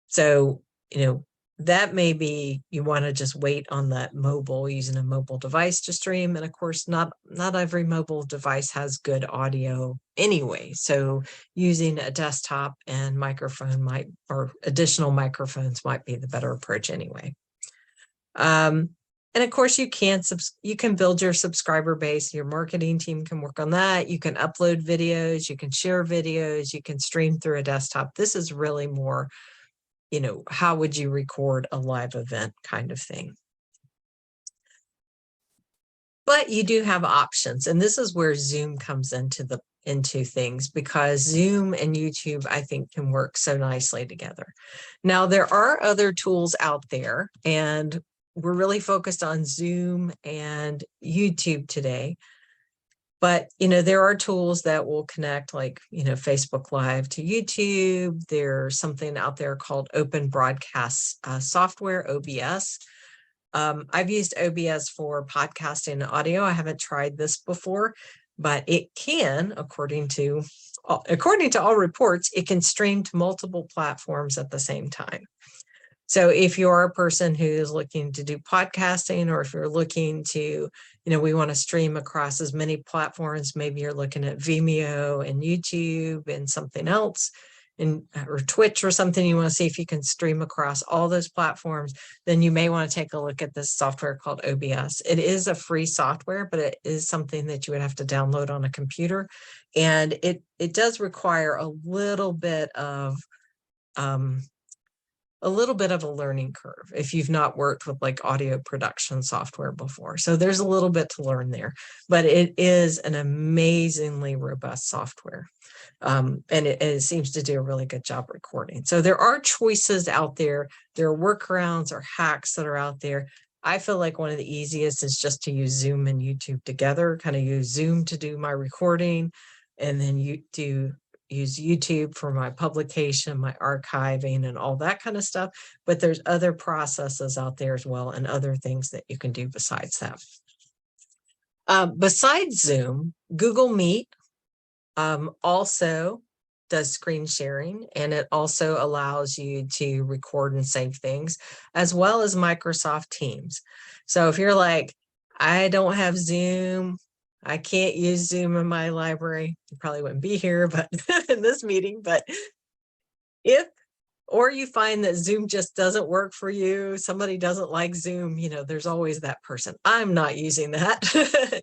So, that may be, you want to just wait on that mobile, using a mobile device to stream. And of course, not every mobile device has good audio anyway. So using a desktop and microphone or additional microphones might be the better approach anyway. And of course, you can build your subscriber base. Your marketing team can work on that. You can upload videos, you can share videos, you can stream through a desktop. This is really more, how would you record a live event kind of thing. But you do have options, and this is where Zoom comes into things, because Zoom and YouTube, I think, can work so nicely together. Now, there are other tools out there, and we're really focused on Zoom and YouTube today. But, there are tools that will connect, like, Facebook Live to YouTube. There's something out there called Open Broadcast Software, OBS. I've used OBS for podcasting and audio. I haven't tried this before, but it can, according to all reports, it can stream to multiple platforms at the same time. So if you're a person who's looking to do podcasting, or if you're looking to, we want to stream across as many platforms, maybe you're looking at Vimeo and YouTube and something else, or Twitch or something, you want to see if you can stream across all those platforms, then you may want to take a look at this software called OBS. It is a free software, but it is something that you would have to download on a computer. And it does require a little bit of a learning curve if you've not worked with like audio production software before. So there's a little bit to learn there, but it is an amazingly robust software. And it seems to do a really good job recording. So there are choices out there. There are workarounds or hacks that are out there. I feel like one of the easiest is just to use Zoom and YouTube together, kind of use Zoom to do my recording, and then use YouTube for my publication, my archiving, and all that kind of stuff. But there's other processes out there as well, and other things that you can do besides that. Besides Zoom, Google Meet also does screen sharing, and it also allows you to record and save things, as well as Microsoft Teams. So if you're like, I don't have Zoom, I can't use Zoom in my library, you probably wouldn't be here, but in this meeting, but or you find that Zoom just doesn't work for you, somebody doesn't like Zoom, there's always that person, I'm not using that.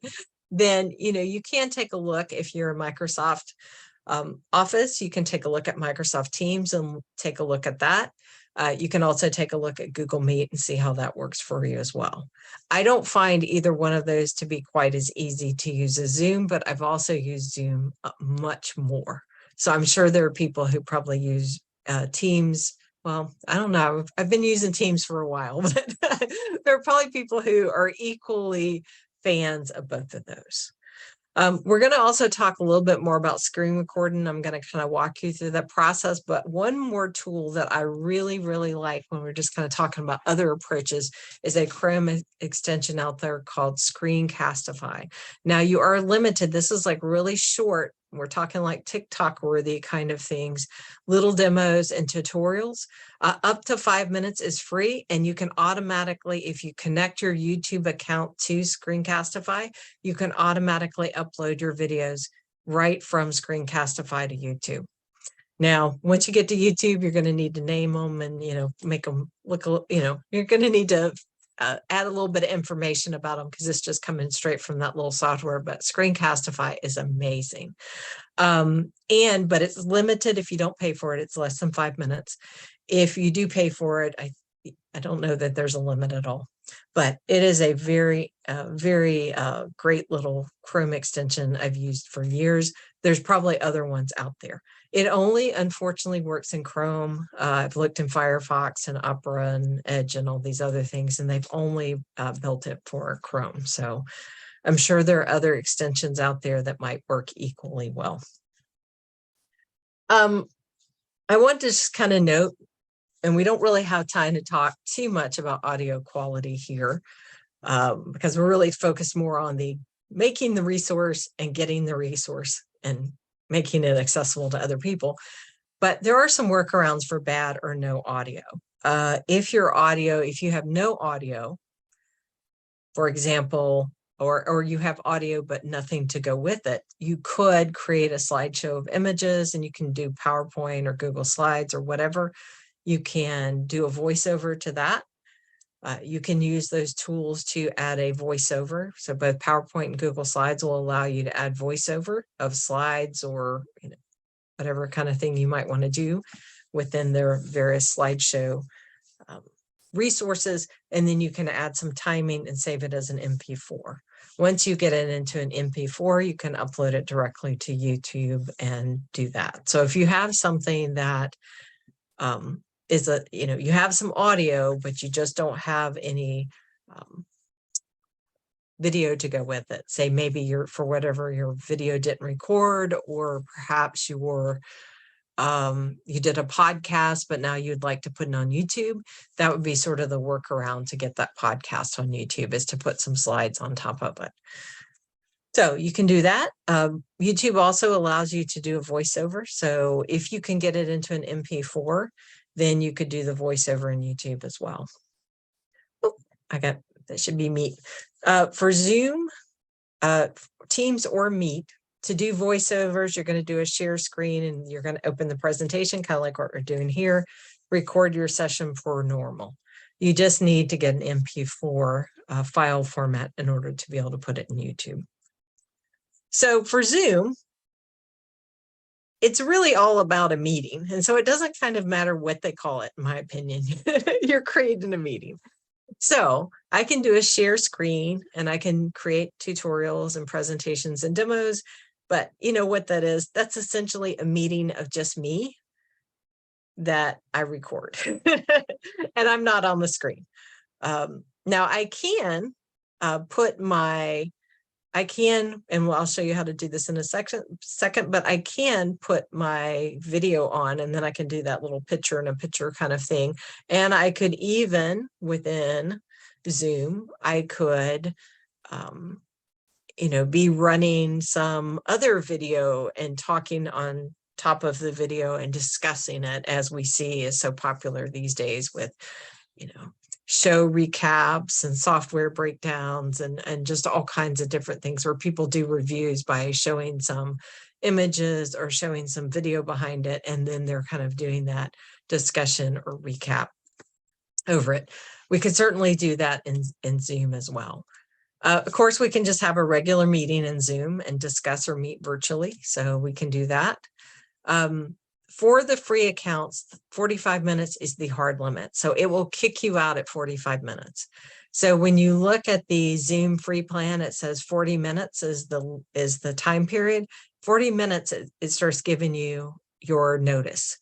Then, you can take a look. If you're a Microsoft Office, you can take a look at Microsoft Teams and take a look at that. You can also take a look at Google Meet and see how that works for you as well. I don't find either one of those to be quite as easy to use as Zoom, but I've also used Zoom much more. So I'm sure there are people who probably use Teams. Well, I don't know. I've been using Teams for a while, but there are probably people who are equally fans of both of those. We're going to also talk a little bit more about screen recording. I'm going to kind of walk you through that process, but one more tool that I really, really like when we're just kind of talking about other approaches is a Chrome extension out there called Screencastify. Now you are limited. This is like really short. We're talking like TikTok worthy kind of things, little demos and tutorials. Up to 5 minutes is free, and you can automatically, if you connect your YouTube account to Screencastify, you can automatically upload your videos right from Screencastify to YouTube. Now, once you get to YouTube, you're going to need to name them and, make them look, you're going to need to add a little bit of information about them because it's just coming straight from that little software. But Screencastify is amazing. But it's limited. If you don't pay for it, it's less than 5 minutes. If you do pay for it, I don't know that there's a limit at all, but it is a very, very great little Chrome extension I've used for years. There's probably other ones out there. It only, unfortunately, works in Chrome. I've looked in Firefox and Opera and Edge and all these other things, and they've only built it for Chrome. So I'm sure there are other extensions out there that might work equally well. I want to just kind of note, and we don't really have time to talk too much about audio quality here because we're really focused more on the making the resource and getting the resource and making it accessible to other people. But there are some workarounds for bad or no audio. If you have no audio, for example, or you have audio but nothing to go with it, you could create a slideshow of images, and you can do PowerPoint or Google Slides or whatever. You can do a voiceover to that. You can use those tools to add a voiceover. So both PowerPoint and Google Slides will allow you to add voiceover of slides or whatever kind of thing you might want to do within their various slideshow resources. And then you can add some timing and save it as an MP4. Once you get it into an MP4, you can upload it directly to YouTube and do that. So if you have something that you have some audio, but you just don't have any video to go with it. Say maybe for whatever your video didn't record, or perhaps you did a podcast, but now you'd like to put it on YouTube. That would be sort of the workaround to get that podcast on YouTube, is to put some slides on top of it. So you can do that. YouTube also allows you to do a voiceover. So if you can get it into an MP4, then you could do the voiceover in YouTube as well. Oh, that should be Meet. For Zoom, Teams or Meet, to do voiceovers, you're going to do a share screen and you're going to open the presentation, kind of like what we're doing here, record your session for normal. You just need to get an MP4 file format in order to be able to put it in YouTube. So for Zoom, it's really all about a meeting. And so it doesn't kind of matter what they call it, in my opinion. You're creating a meeting. So I can do a share screen and I can create tutorials and presentations and demos. But you know what that is? That's essentially a meeting of just me that I record. And I'm not on the screen. Now I can and I'll show you how to do this in a second, but I can put my video on, and then I can do that little picture in a picture kind of thing. And I could even, within Zoom, I could, be running some other video and talking on top of the video and discussing it, as we see is so popular these days with, show recaps and software breakdowns and just all kinds of different things, where people do reviews by showing some images or showing some video behind it, and then they're kind of doing that discussion or recap over it. We could certainly do that in Zoom as well. Of course, we can just have a regular meeting in Zoom and discuss or meet virtually, so we can do that. For the free accounts, 45 minutes is the hard limit. So it will kick you out at 45 minutes. So when you look at the Zoom free plan, it says 40 minutes is the time period. 40 minutes, it starts giving you your notice.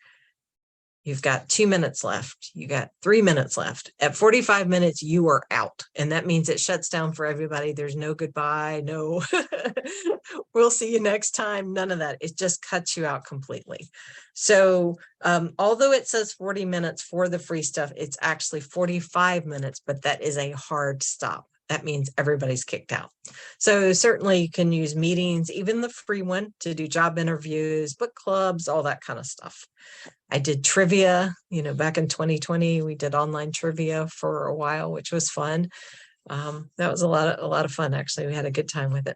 You've got 2 minutes left. You got 3 minutes left. At 45 minutes, you are out. And that means it shuts down for everybody. There's no goodbye, no, we'll see you next time. None of that. It just cuts you out completely. So although it says 40 minutes for the free stuff, it's actually 45 minutes, but that is a hard stop. That means everybody's kicked out. So certainly you can use meetings, even the free one, to do job interviews, book clubs, all that kind of stuff. I did trivia, back in 2020, we did online trivia for a while, which was fun. That was a lot of fun, actually. We had a good time with it.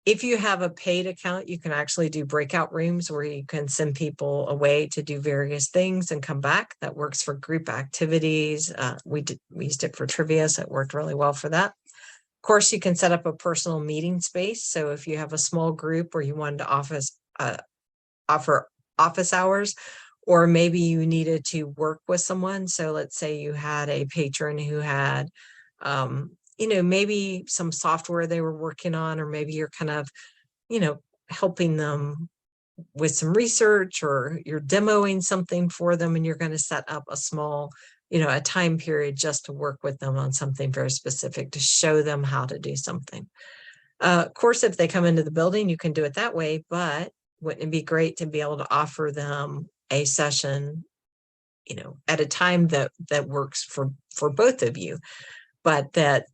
If you have a paid account, you can actually do breakout rooms where you can send people away to do various things and come back. That works for group activities. We used it for trivia, so it worked really well for that. Of course, you can set up a personal meeting space. So if you have a small group or you wanted to offer office hours, or maybe you needed to work with someone. So let's say you had a patron who had, maybe some software they were working on, or maybe you're kind of, helping them with some research, or you're demoing something for them, and you're going to set up a small, a time period just to work with them on something very specific to show them how to do something. Of course, if they come into the building, you can do it that way, but wouldn't it be great to be able to offer them a session, at a time that works for both of you, but that,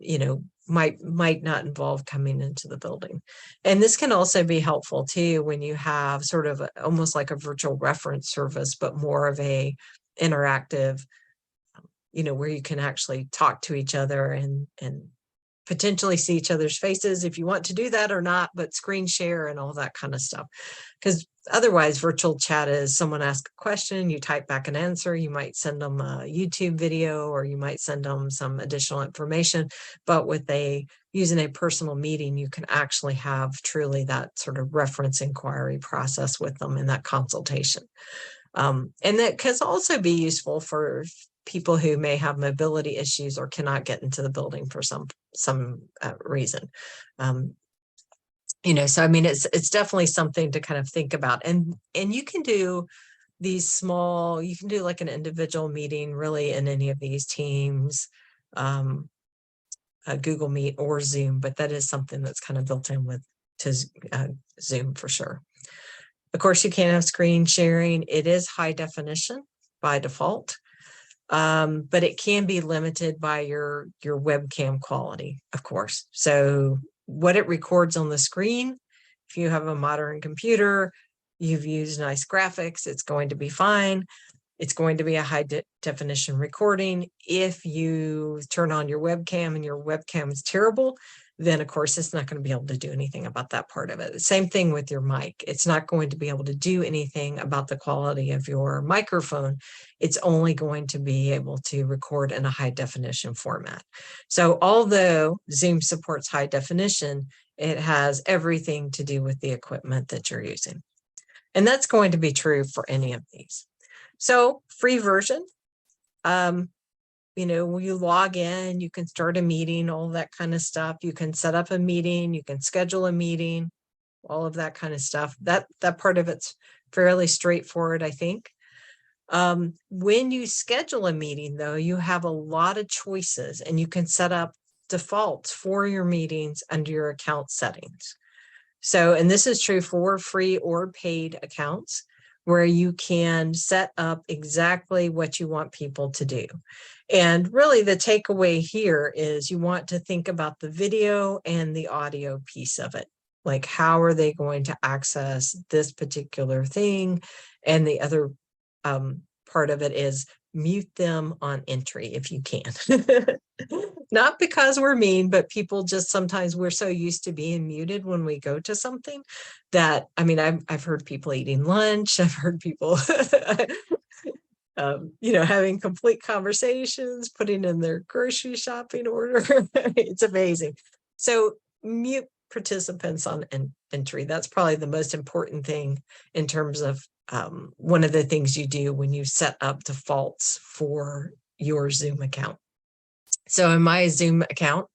might not involve coming into the building. And this can also be helpful too when you have sort of almost like a virtual reference service, but more of a interactive, where you can actually talk to each other and potentially see each other's faces if you want to do that or not, but screen share and all that kind of stuff. Because otherwise, virtual chat is someone asks a question, you type back an answer, you might send them a YouTube video, or you might send them some additional information. But with using a personal meeting, you can actually have truly that sort of reference inquiry process with them in that consultation. And that can also be useful for people who may have mobility issues or cannot get into the building for some reason. So I mean, it's definitely something to kind of think about. And you can do these small, you can do like an individual meeting really in any of these Teams, Google Meet or Zoom, but that is something that's kind of built in to Zoom for sure. Of course, you can't have screen sharing. It is high definition by default. But it can be limited by your webcam quality, of course. So what it records on the screen, if you have a modern computer, you've used nice graphics, it's going to be fine. It's going to be a high definition recording. If you turn on your webcam and your webcam is terrible, then of course it's not going to be able to do anything about that part of it. Same thing with your mic. It's not going to be able to do anything about the quality of your microphone. It's only going to be able to record in a high definition format. So although Zoom supports high definition, it has everything to do with the equipment that you're using. And that's going to be true for any of these. So free version, you log in, you can start a meeting, all that kind of stuff. You can set up a meeting, you can schedule a meeting, all of that kind of stuff. That part of it's fairly straightforward, I think. When you schedule a meeting, though, you have a lot of choices, and you can set up defaults for your meetings under your account settings. So, and this is true for free or paid accounts, where you can set up exactly what you want people to do. And really the takeaway here is you want to think about the video and the audio piece of it. Like, how are they going to access this particular thing? And the other part of it is mute them on entry if you can. Not because we're mean, but people just sometimes we're so used to being muted when we go to something that, I mean, I've heard people eating lunch. I've heard people, having complete conversations, putting in their grocery shopping order. It's amazing. So mute participants on entry. That's probably the most important thing in terms of one of the things you do when you set up defaults for your Zoom account. So in my Zoom account,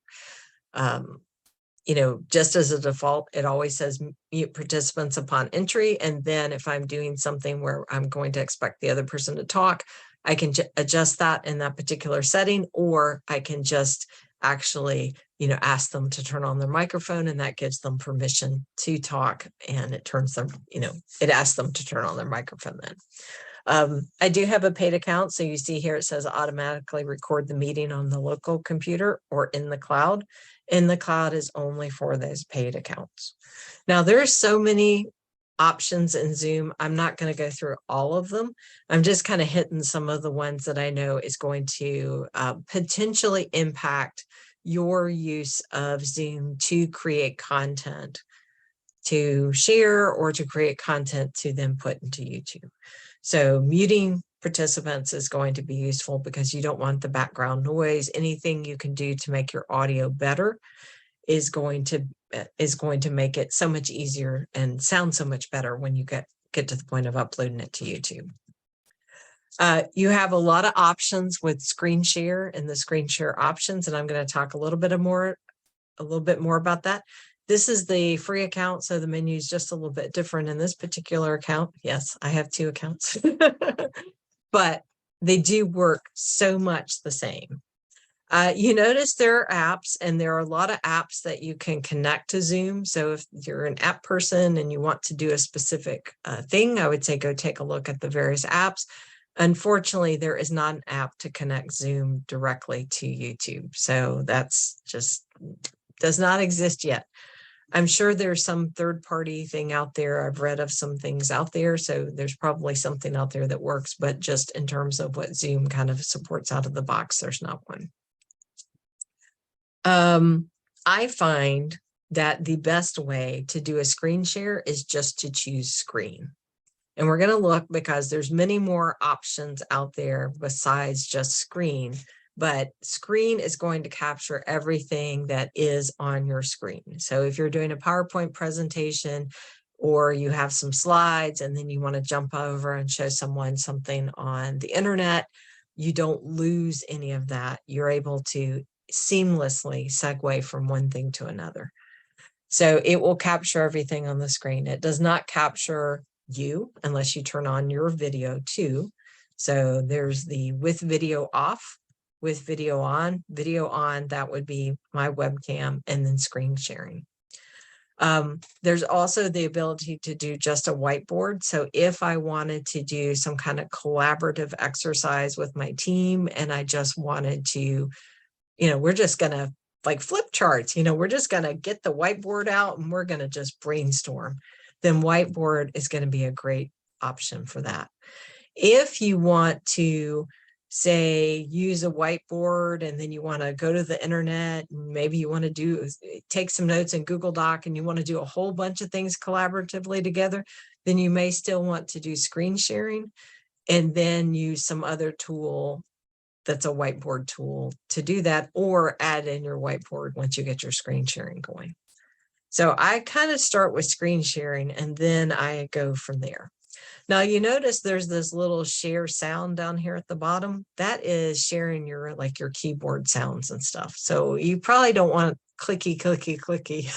just as a default, it always says mute participants upon entry. And then if I'm doing something where I'm going to expect the other person to talk, I can adjust that in that particular setting, or I can just actually, ask them to turn on their microphone, and that gives them permission to talk, and it turns them, it asks them to turn on their microphone then. I do have a paid account. So you see here, it says automatically record the meeting on the local computer or in the cloud. In the cloud is only for those paid accounts. Now there's so many options in Zoom. I'm not going to go through all of them. I'm just kind of hitting some of the ones that I know is going to potentially impact your use of Zoom to create content, to share, or to create content to then put into YouTube. So muting participants is going to be useful because you don't want the background noise. Anything you can do to make your audio better is going to make it so much easier and sound so much better when you get to the point of uploading it to YouTube. You have a lot of options with screen share and the screen share options, and I'm going to talk a little bit more about that. This is the free account, so the menu is just a little bit different in this particular account. Yes, I have 2 accounts, but they do work so much the same. You notice there are apps, and there are a lot of apps that you can connect to Zoom. So if you're an app person and you want to do a specific thing, I would say go take a look at the various apps. Unfortunately, there is not an app to connect Zoom directly to YouTube. So that's just does not exist yet. I'm sure there's some third-party thing out there. I've read of some things out there, so there's probably something out there that works, but just in terms of what Zoom kind of supports out of the box, there's not one. I find that the best way to do a screen share is just to choose screen. And we're going to look because there's many more options out there besides just screen. But screen is going to capture everything that is on your screen. So if you're doing a PowerPoint presentation, or you have some slides and then you want to jump over and show someone something on the internet, you don't lose any of that. You're able to seamlessly segue from one thing to another. So it will capture everything on the screen. It does not capture you unless you turn on your video too. So there's the with video off, with video on, that would be my webcam, and then screen sharing. There's also the ability to do just a whiteboard. So if I wanted to do some kind of collaborative exercise with my team, and I just wanted to, we're just going to like flip charts, we're just going to get the whiteboard out and we're going to just brainstorm, then whiteboard is going to be a great option for that. If you want to, say, use a whiteboard and then you want to go to the internet, and maybe you want to take some notes in Google Doc and you want to do a whole bunch of things collaboratively together, then you may still want to do screen sharing and then use some other tool that's a whiteboard tool to do that, or add in your whiteboard once you get your screen sharing going. So I kind of start with screen sharing and then I go from there. Now you notice there's this little share sound down here at the bottom. That is sharing your keyboard sounds and stuff. So you probably don't want clicky, clicky, clicky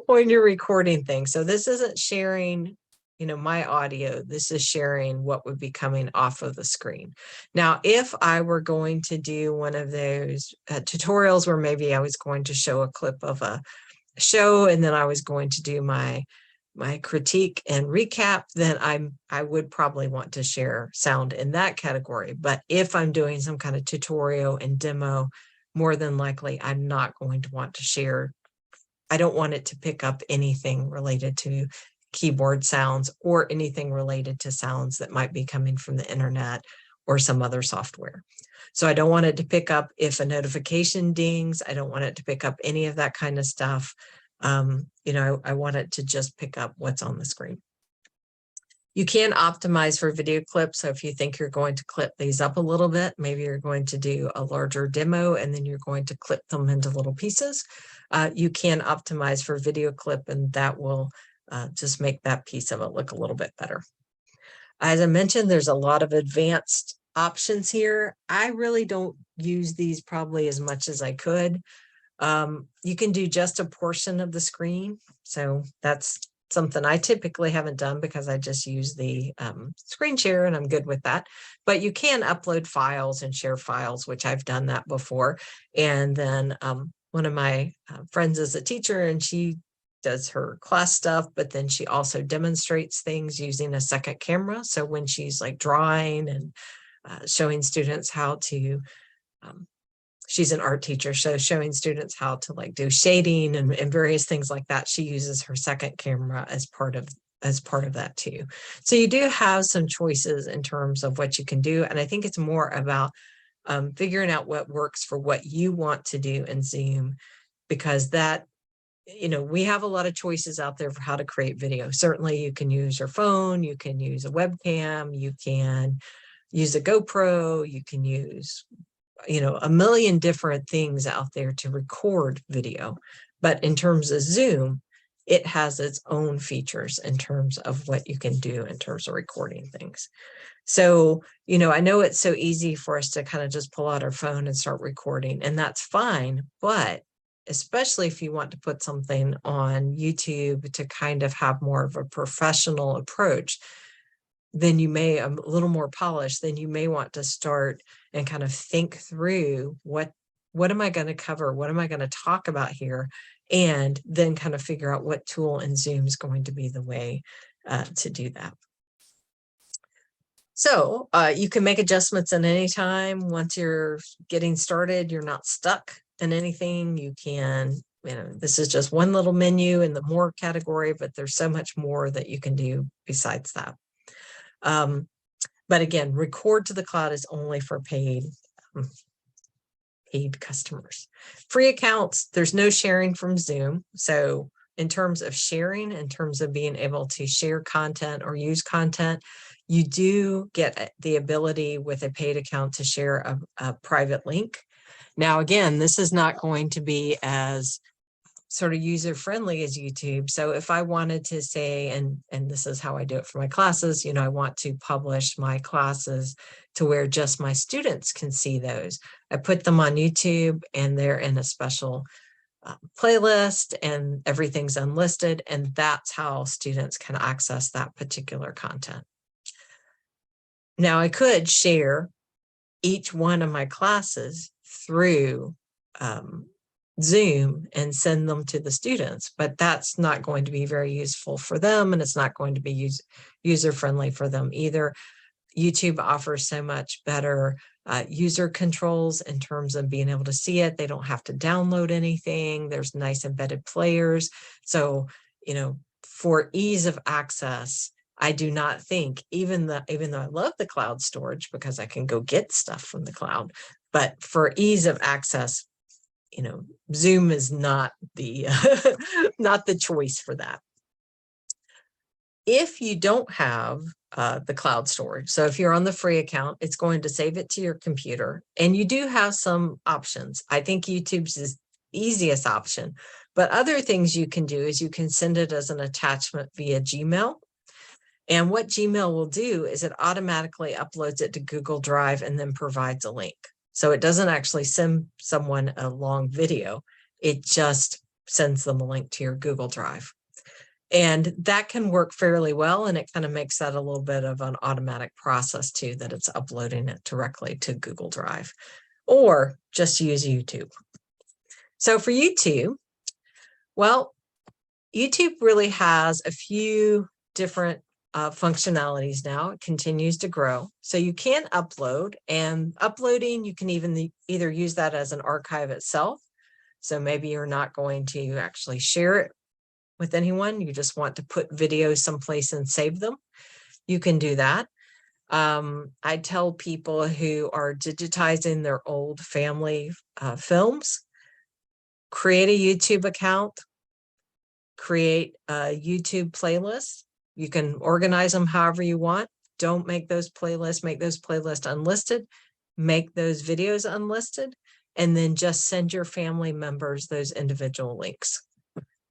when you're recording things. So this isn't sharing, my audio. This is sharing what would be coming off of the screen. Now, if I were going to do one of those tutorials where maybe I was going to show a clip of a show and then I was going to do my critique and recap, then I would probably want to share sound in that category. But if I'm doing some kind of tutorial and demo, more than likely I'm not going to want to share. I don't want it to pick up anything related to keyboard sounds or anything related to sounds that might be coming from the internet or some other software. So I don't want it to pick up if a notification dings. I don't want it to pick up any of that kind of stuff. I want it to just pick up what's on the screen. You can optimize for video clips. So if you think you're going to clip these up a little bit, maybe you're going to do a larger demo and then you're going to clip them into little pieces. You can optimize for video clip, and that will just make that piece of it look a little bit better. As I mentioned, there's a lot of advanced options here. I really don't use these probably as much as I could. You can do just a portion of the screen. So that's something I typically haven't done because I just use the screen share and I'm good with that. But you can upload files and share files, which I've done that before. And then one of my friends is a teacher and she does her class stuff, but then she also demonstrates things using a second camera. So when she's like drawing and showing students how to she's an art teacher, so showing students how to like do shading and various things like that. She uses her second camera as part of that too. So you do have some choices in terms of what you can do. And I think it's more about figuring out what works for what you want to do in Zoom, because that, we have a lot of choices out there for how to create video. Certainly you can use your phone, you can use a webcam, you can use a GoPro, you can use a million different things out there to record video. But in terms of Zoom, it has its own features in terms of what you can do in terms of recording things. So, I know it's so easy for us to kind of just pull out our phone and start recording, and that's fine. But especially if you want to put something on YouTube to kind of have more of a professional approach, then you may, a little more polished, then you may want to start and kind of think through what am I going to cover? What am I going to talk about here? And then kind of figure out what tool in Zoom is going to be the way to do that. So you can make adjustments at any time. Once you're getting started, you're not stuck in anything. You can, this is just one little menu in the more category, but there's so much more that you can do besides that. But again, record to the cloud is only for paid customers. Free accounts, there's no sharing from Zoom. So in terms of sharing, in terms of being able to share content or use content, you do get the ability with a paid account to share a private link. Now, again, this is not going to be as sort of user-friendly as YouTube. So if I wanted to say, and this is how I do it for my classes, I want to publish my classes to where just my students can see those. I put them on YouTube and they're in a special playlist and everything's unlisted. And that's how students can access that particular content. Now I could share each one of my classes through Zoom and send them to the students, but that's not going to be very useful for them, and it's not going to be user-friendly for them either. YouTube offers so much better user controls in terms of being able to see it. They don't have to download anything. There's nice embedded players. So, for ease of access, I do not think, even though I love the cloud storage because I can go get stuff from the cloud, but for ease of access, Zoom is not the not the choice for that. If you don't have the cloud storage, so if you're on the free account, it's going to save it to your computer, and you do have some options. I think YouTube's is easiest option, but other things you can do is you can send it as an attachment via Gmail. And what Gmail will do is it automatically uploads it to Google Drive and then provides a link. So it doesn't actually send someone a long video. It just sends them a link to your Google Drive. And that can work fairly well. And it kind of makes that a little bit of an automatic process too, that it's uploading it directly to Google Drive, or just use YouTube. So for YouTube, well, YouTube really has a few different functionalities now. It continues to grow. So you can upload, and uploading, you can even either use that as an archive itself. So maybe you're not going to actually share it with anyone. You just want to put videos someplace and save them. You can do that. I tell people who are digitizing their old family films, create a YouTube account, create a YouTube playlist. You can organize them however you want. Don't make those playlists unlisted, make those videos unlisted, and then just send your family members those individual links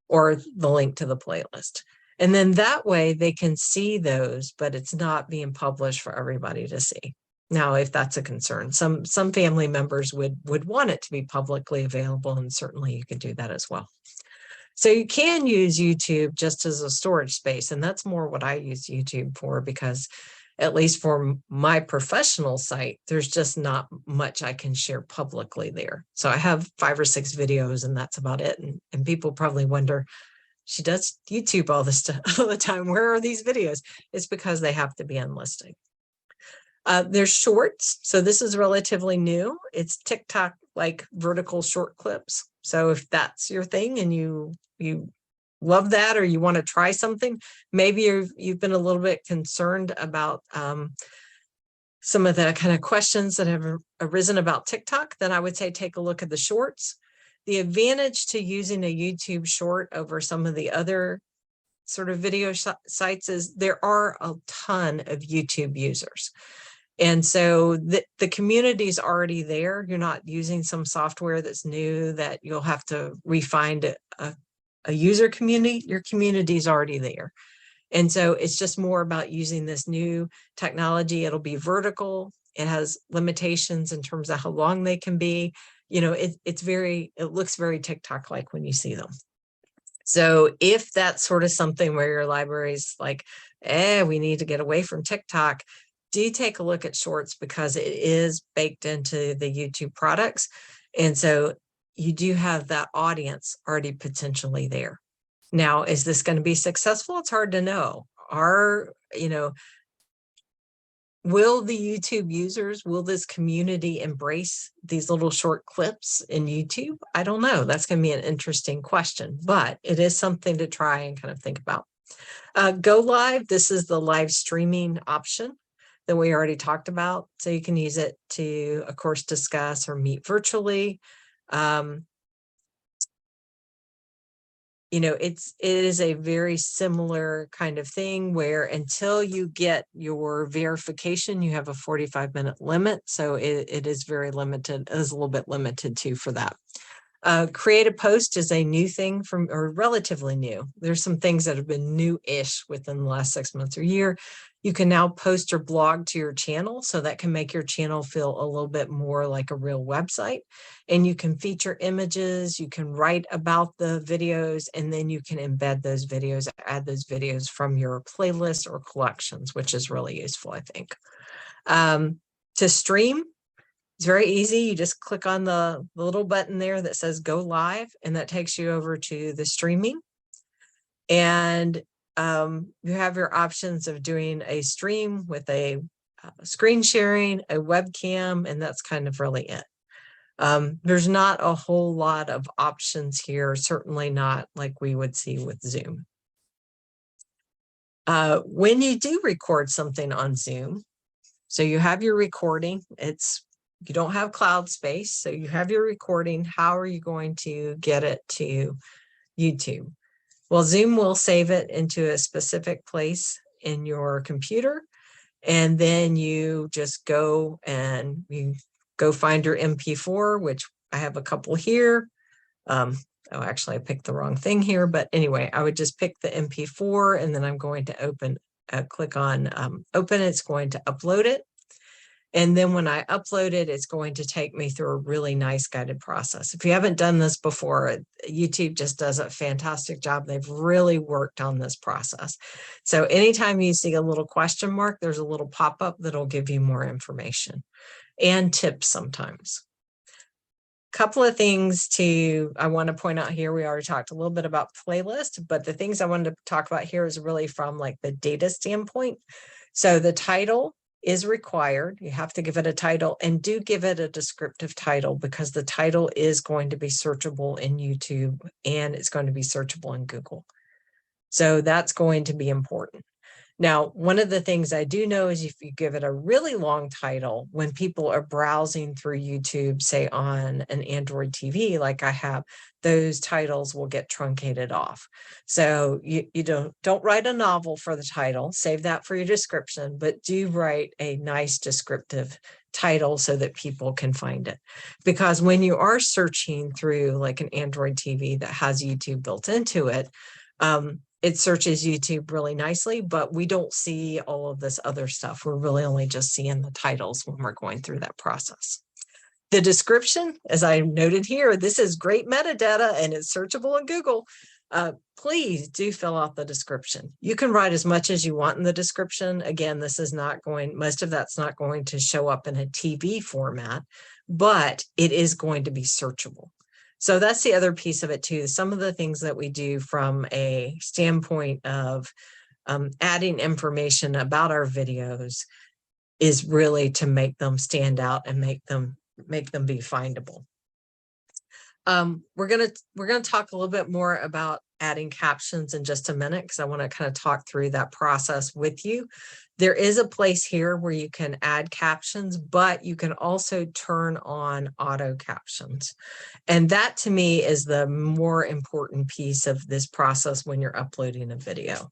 or the link to the playlist. And then that way they can see those, but it's not being published for everybody to see. Now, if that's a concern, some family members would want it to be publicly available, and certainly you could do that as well. So you can use YouTube just as a storage space, and that's more what I use YouTube for, because at least for my professional site, there's just not much I can share publicly there. So I have 5 or 6 videos, and that's about it. And people probably wonder, she does YouTube all this stuff all the time. Where are these videos? It's because they have to be unlisted. There's shorts. So this is relatively new. It's TikTok like vertical short clips. So if that's your thing and you love that, or you want to try something, maybe you've been a little bit concerned about some of the kind of questions that have arisen about TikTok, then I would say take a look at the shorts. The advantage to using a YouTube short over some of the other sort of video sites is there are a ton of YouTube users. And so the community is already there. You're not using some software that's new that you'll have to refine a user community. Your community is already there. And so it's just more about using this new technology. It'll be vertical. It has limitations in terms of how long they can be. You know, it looks very TikTok-like when you see them. So if that's sort of something where your library's like, we need to get away from TikTok, do take a look at shorts, because it is baked into the YouTube products. And so you do have that audience already potentially there. Now, is this going to be successful? It's hard to know. Will the YouTube users, will this community embrace these little short clips in YouTube? I don't know. That's going to be an interesting question, but it is something to try and kind of think about. Go live. This is the live streaming option that we already talked about. So you can use it to, of course, discuss or meet virtually. It is a very similar kind of thing where until you get your verification, you have a 45-minute limit. So it is very limited. It is a little bit limited too for that. Create a post is a new thing or relatively new. There's some things that have been new-ish within the last 6 months or year. You can now post or blog to your channel, so that can make your channel feel a little bit more like a real website. And you can feature images, you can write about the videos, and then you can embed those videos, add those videos from your playlist or collections, which is really useful, I think. To stream, it's very easy. You just click on the little button there that says go live, and that takes you over to the streaming. And you have your options of doing a stream with a screen sharing, a webcam, and that's kind of really it. There's not a whole lot of options here, certainly not like we would see with Zoom. When you do record something on Zoom, so you have your recording, you don't have cloud space, so you have your recording. How are you going to get it to YouTube? Well, Zoom will save it into a specific place in your computer, and then you just go and you go find your MP4, which I have a couple here. Actually, I picked the wrong thing here, but anyway, I would just pick the MP4, and then I'm going to click on open. It's going to upload it. And then when I upload it, it's going to take me through a really nice guided process. If you haven't done this before, YouTube just does a fantastic job. They've really worked on this process. So anytime you see a little question mark, there's a little pop-up that'll give you more information and tips sometimes. Couple of things I want to point out here. We already talked a little bit about playlist, but the things I wanted to talk about here is really from like the data standpoint. So the title is required. You have to give it a title, and do give it a descriptive title, because the title is going to be searchable in YouTube and it's going to be searchable in Google. So that's going to be important. Now, one of the things I do know is if you give it a really long title, when people are browsing through YouTube, say on an Android TV like I have, those titles will get truncated off. So you don't write a novel for the title, save that for your description, but do write a nice descriptive title so that people can find it. Because when you are searching through like an Android TV that has YouTube built into it, it searches YouTube really nicely, but we don't see all of this other stuff. We're really only just seeing the titles when we're going through that process. The description, as I noted here, this is great metadata and it's searchable in Google. Please do fill out the description. You can write as much as you want in the description. Again, this is not going, most of that's not going to show up in a TV format, but it is going to be searchable. So that's the other piece of it too. Some of the things that we do from a standpoint of adding information about our videos is really to make them stand out and make them be findable. We're gonna talk a little bit more about adding captions in just a minute, because I want to kind of talk through that process with you. There is a place here where you can add captions, but you can also turn on auto captions. And that to me is the more important piece of this process when you're uploading a video.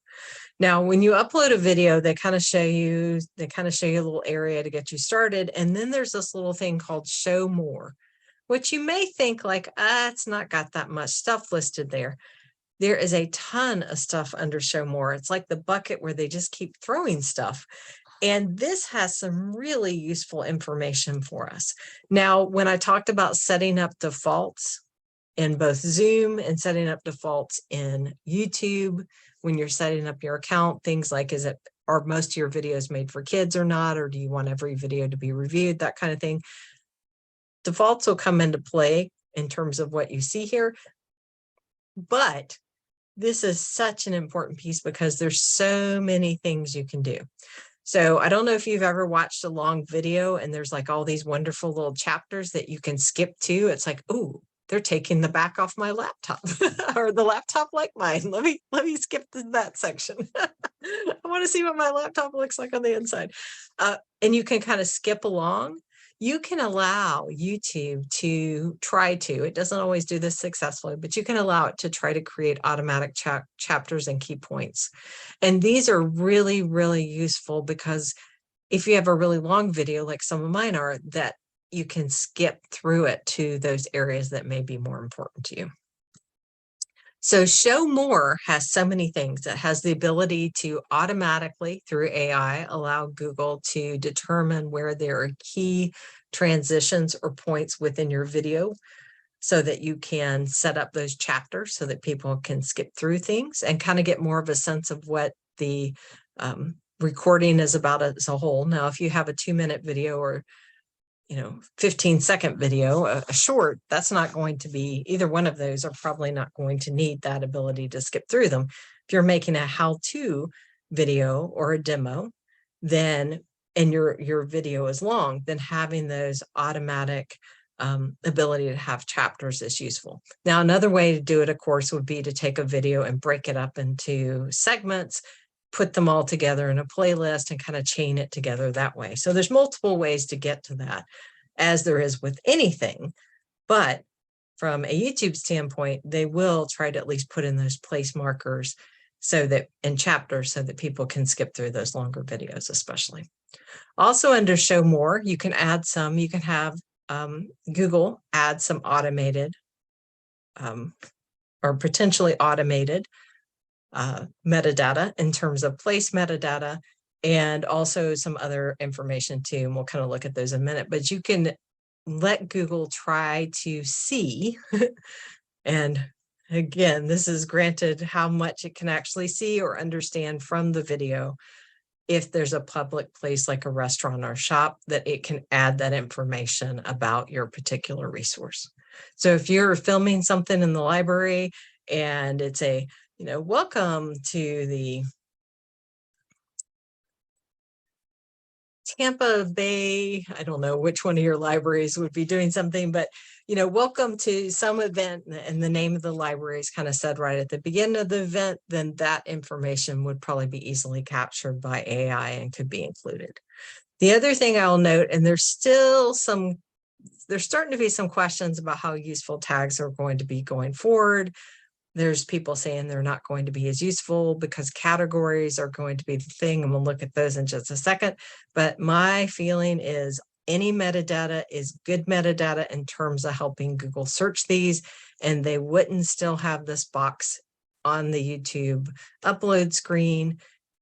Now, when you upload a video, they kind of show you a little area to get you started. And then there's this little thing called show more, which you may think like, it's not got that much stuff listed there. There is a ton of stuff under show more. It's like the bucket where they just keep throwing stuff. And this has some really useful information for us. Now, when I talked about setting up defaults in both Zoom and setting up defaults in YouTube, when you're setting up your account, things like, are most of your videos made for kids or not? Or do you want every video to be reviewed? That kind of thing. Defaults will come into play in terms of what you see here. But this is such an important piece because there's so many things you can do. So I don't know if you've ever watched a long video and there's like all these wonderful little chapters that you can skip to. It's like, oh, they're taking the back off my laptop or the laptop like mine. Let me skip to that section. I want to see what my laptop looks like on the inside. And you can kind of skip along. You can allow YouTube to try to, it doesn't always do this successfully, but you can allow it to try to create automatic chapters and key points. And these are really, really useful because if you have a really long video, like some of mine are, that you can skip through it to those areas that may be more important to you. So show more has so many things. It has the ability to automatically, through AI, allow Google to determine where there are key transitions or points within your video so that you can set up those chapters so that people can skip through things and kind of get more of a sense of what the recording is about as a whole. Now, if you have a 2-minute video or 15-second video, a short, that's not going to be, either one of those are probably not going to need that ability to skip through them. If you're making a how-to video or a demo, then, and your video is long, then having those automatic ability to have chapters is useful. Now, another way to do it, of course, would be to take a video and break it up into segments, put them all together in a playlist and kind of chain it together that way. So there's multiple ways to get to that, as there is with anything. But from a YouTube standpoint, they will try to at least put in those place markers so that in chapters so that people can skip through those longer videos, especially. Also under show more, you can add some, you can have Google add some automated or potentially automated metadata in terms of place metadata and also some other information too. And we'll kind of look at those in a minute, but you can let Google try to see, and again, this is granted how much it can actually see or understand from the video. If there's a public place like a restaurant or shop, that it can add that information about your particular resource. So if you're filming something in the library and it's a welcome to the Tampa Bay, I don't know which one of your libraries would be doing something, but welcome to some event, and the name of the library is kind of said right at the beginning of the event, then that information would probably be easily captured by AI and could be included. The other thing I'll note, and there's starting to be some questions about how useful tags are going to be going forward. There's people saying they're not going to be as useful because categories are going to be the thing, and we'll look at those in just a second. But my feeling is any metadata is good metadata in terms of helping Google search these, and they wouldn't still have this box on the YouTube upload screen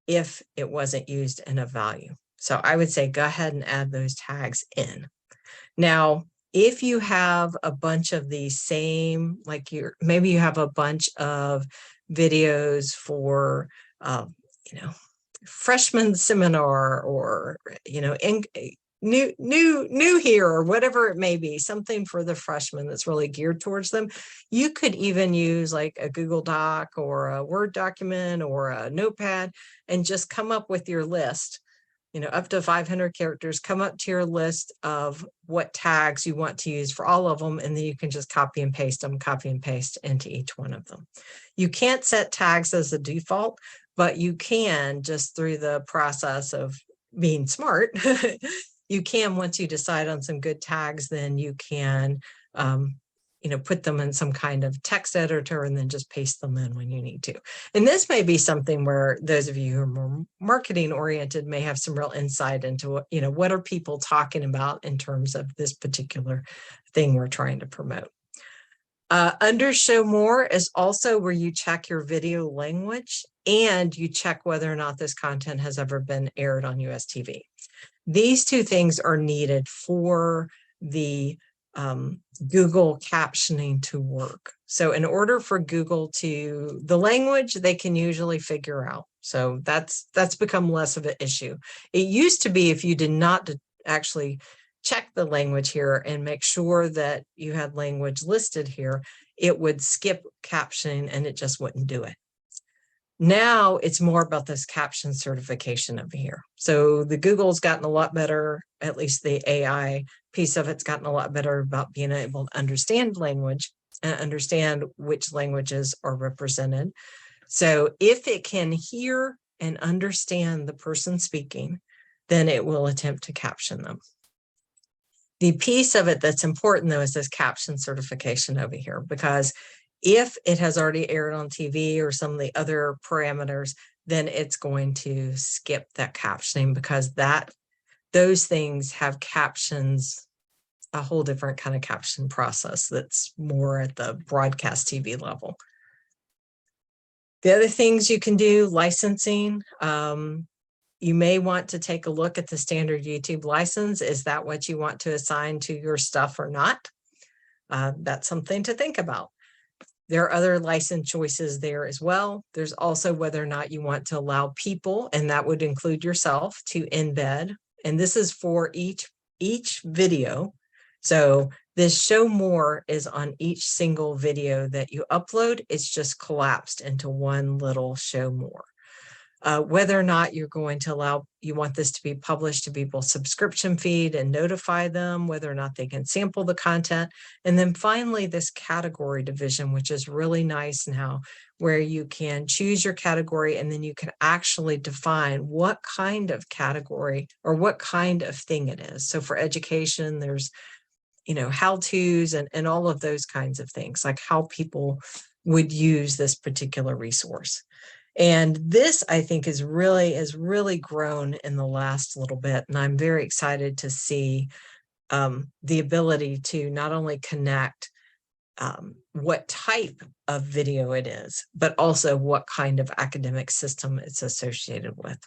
if it wasn't used in a value. So I would say go ahead and add those tags in. Now, if you have a bunch of these same, like maybe you have a bunch of videos for, freshman seminar, or, new here, or whatever it may be, something for the freshmen that's really geared towards them. You could even use like a Google Doc or a Word document or a notepad and just come up with your list, up to 500 characters, come up to your list of what tags you want to use for all of them, and then you can just copy and paste into each one of them. You can't set tags as a default, but you can, just through the process of being smart, you can, once you decide on some good tags, then you can, put them in some kind of text editor and then just paste them in when you need to. And this may be something where those of you who are more marketing oriented may have some real insight into what are people talking about in terms of this particular thing we're trying to promote. Under Show More is also where you check your video language and you check whether or not this content has ever been aired on US TV. These two things are needed for the Google captioning to work. So in order for Google to, the language they can usually figure out. So that's become less of an issue. It used to be, if you did not actually check the language here and make sure that you had language listed here, it would skip captioning and it just wouldn't do it. Now it's more about this caption certification over here. So the Google's gotten a lot better, at least the AI piece of it's gotten a lot better about being able to understand language and understand which languages are represented. So if it can hear and understand the person speaking, then it will attempt to caption them. The piece of it that's important, though, is this caption certification over here, because if it has already aired on TV or some of the other parameters, then it's going to skip that captioning, because those things have captions, a whole different kind of caption process that's more at the broadcast TV level. The other things you can do, licensing. You may want to take a look at the standard YouTube license. Is that what you want to assign to your stuff or not? That's something to think about. There are other license choices there as well. There's also whether or not you want to allow people, and that would include yourself, to embed. And this is for each video. So this Show More is on each single video that you upload. It's just collapsed into one little Show More. Whether or not you're going to you want this to be published to people's subscription feed and notify them, whether or not they can sample the content. And then finally, this category division, which is really nice now, where you can choose your category and then you can actually define what kind of category or what kind of thing it is. So for education, there's, how-tos and all of those kinds of things, like how people would use this particular resource. And this, I think, has really grown in the last little bit. And I'm very excited to see the ability to not only connect what type of video it is, but also what kind of academic system it's associated with.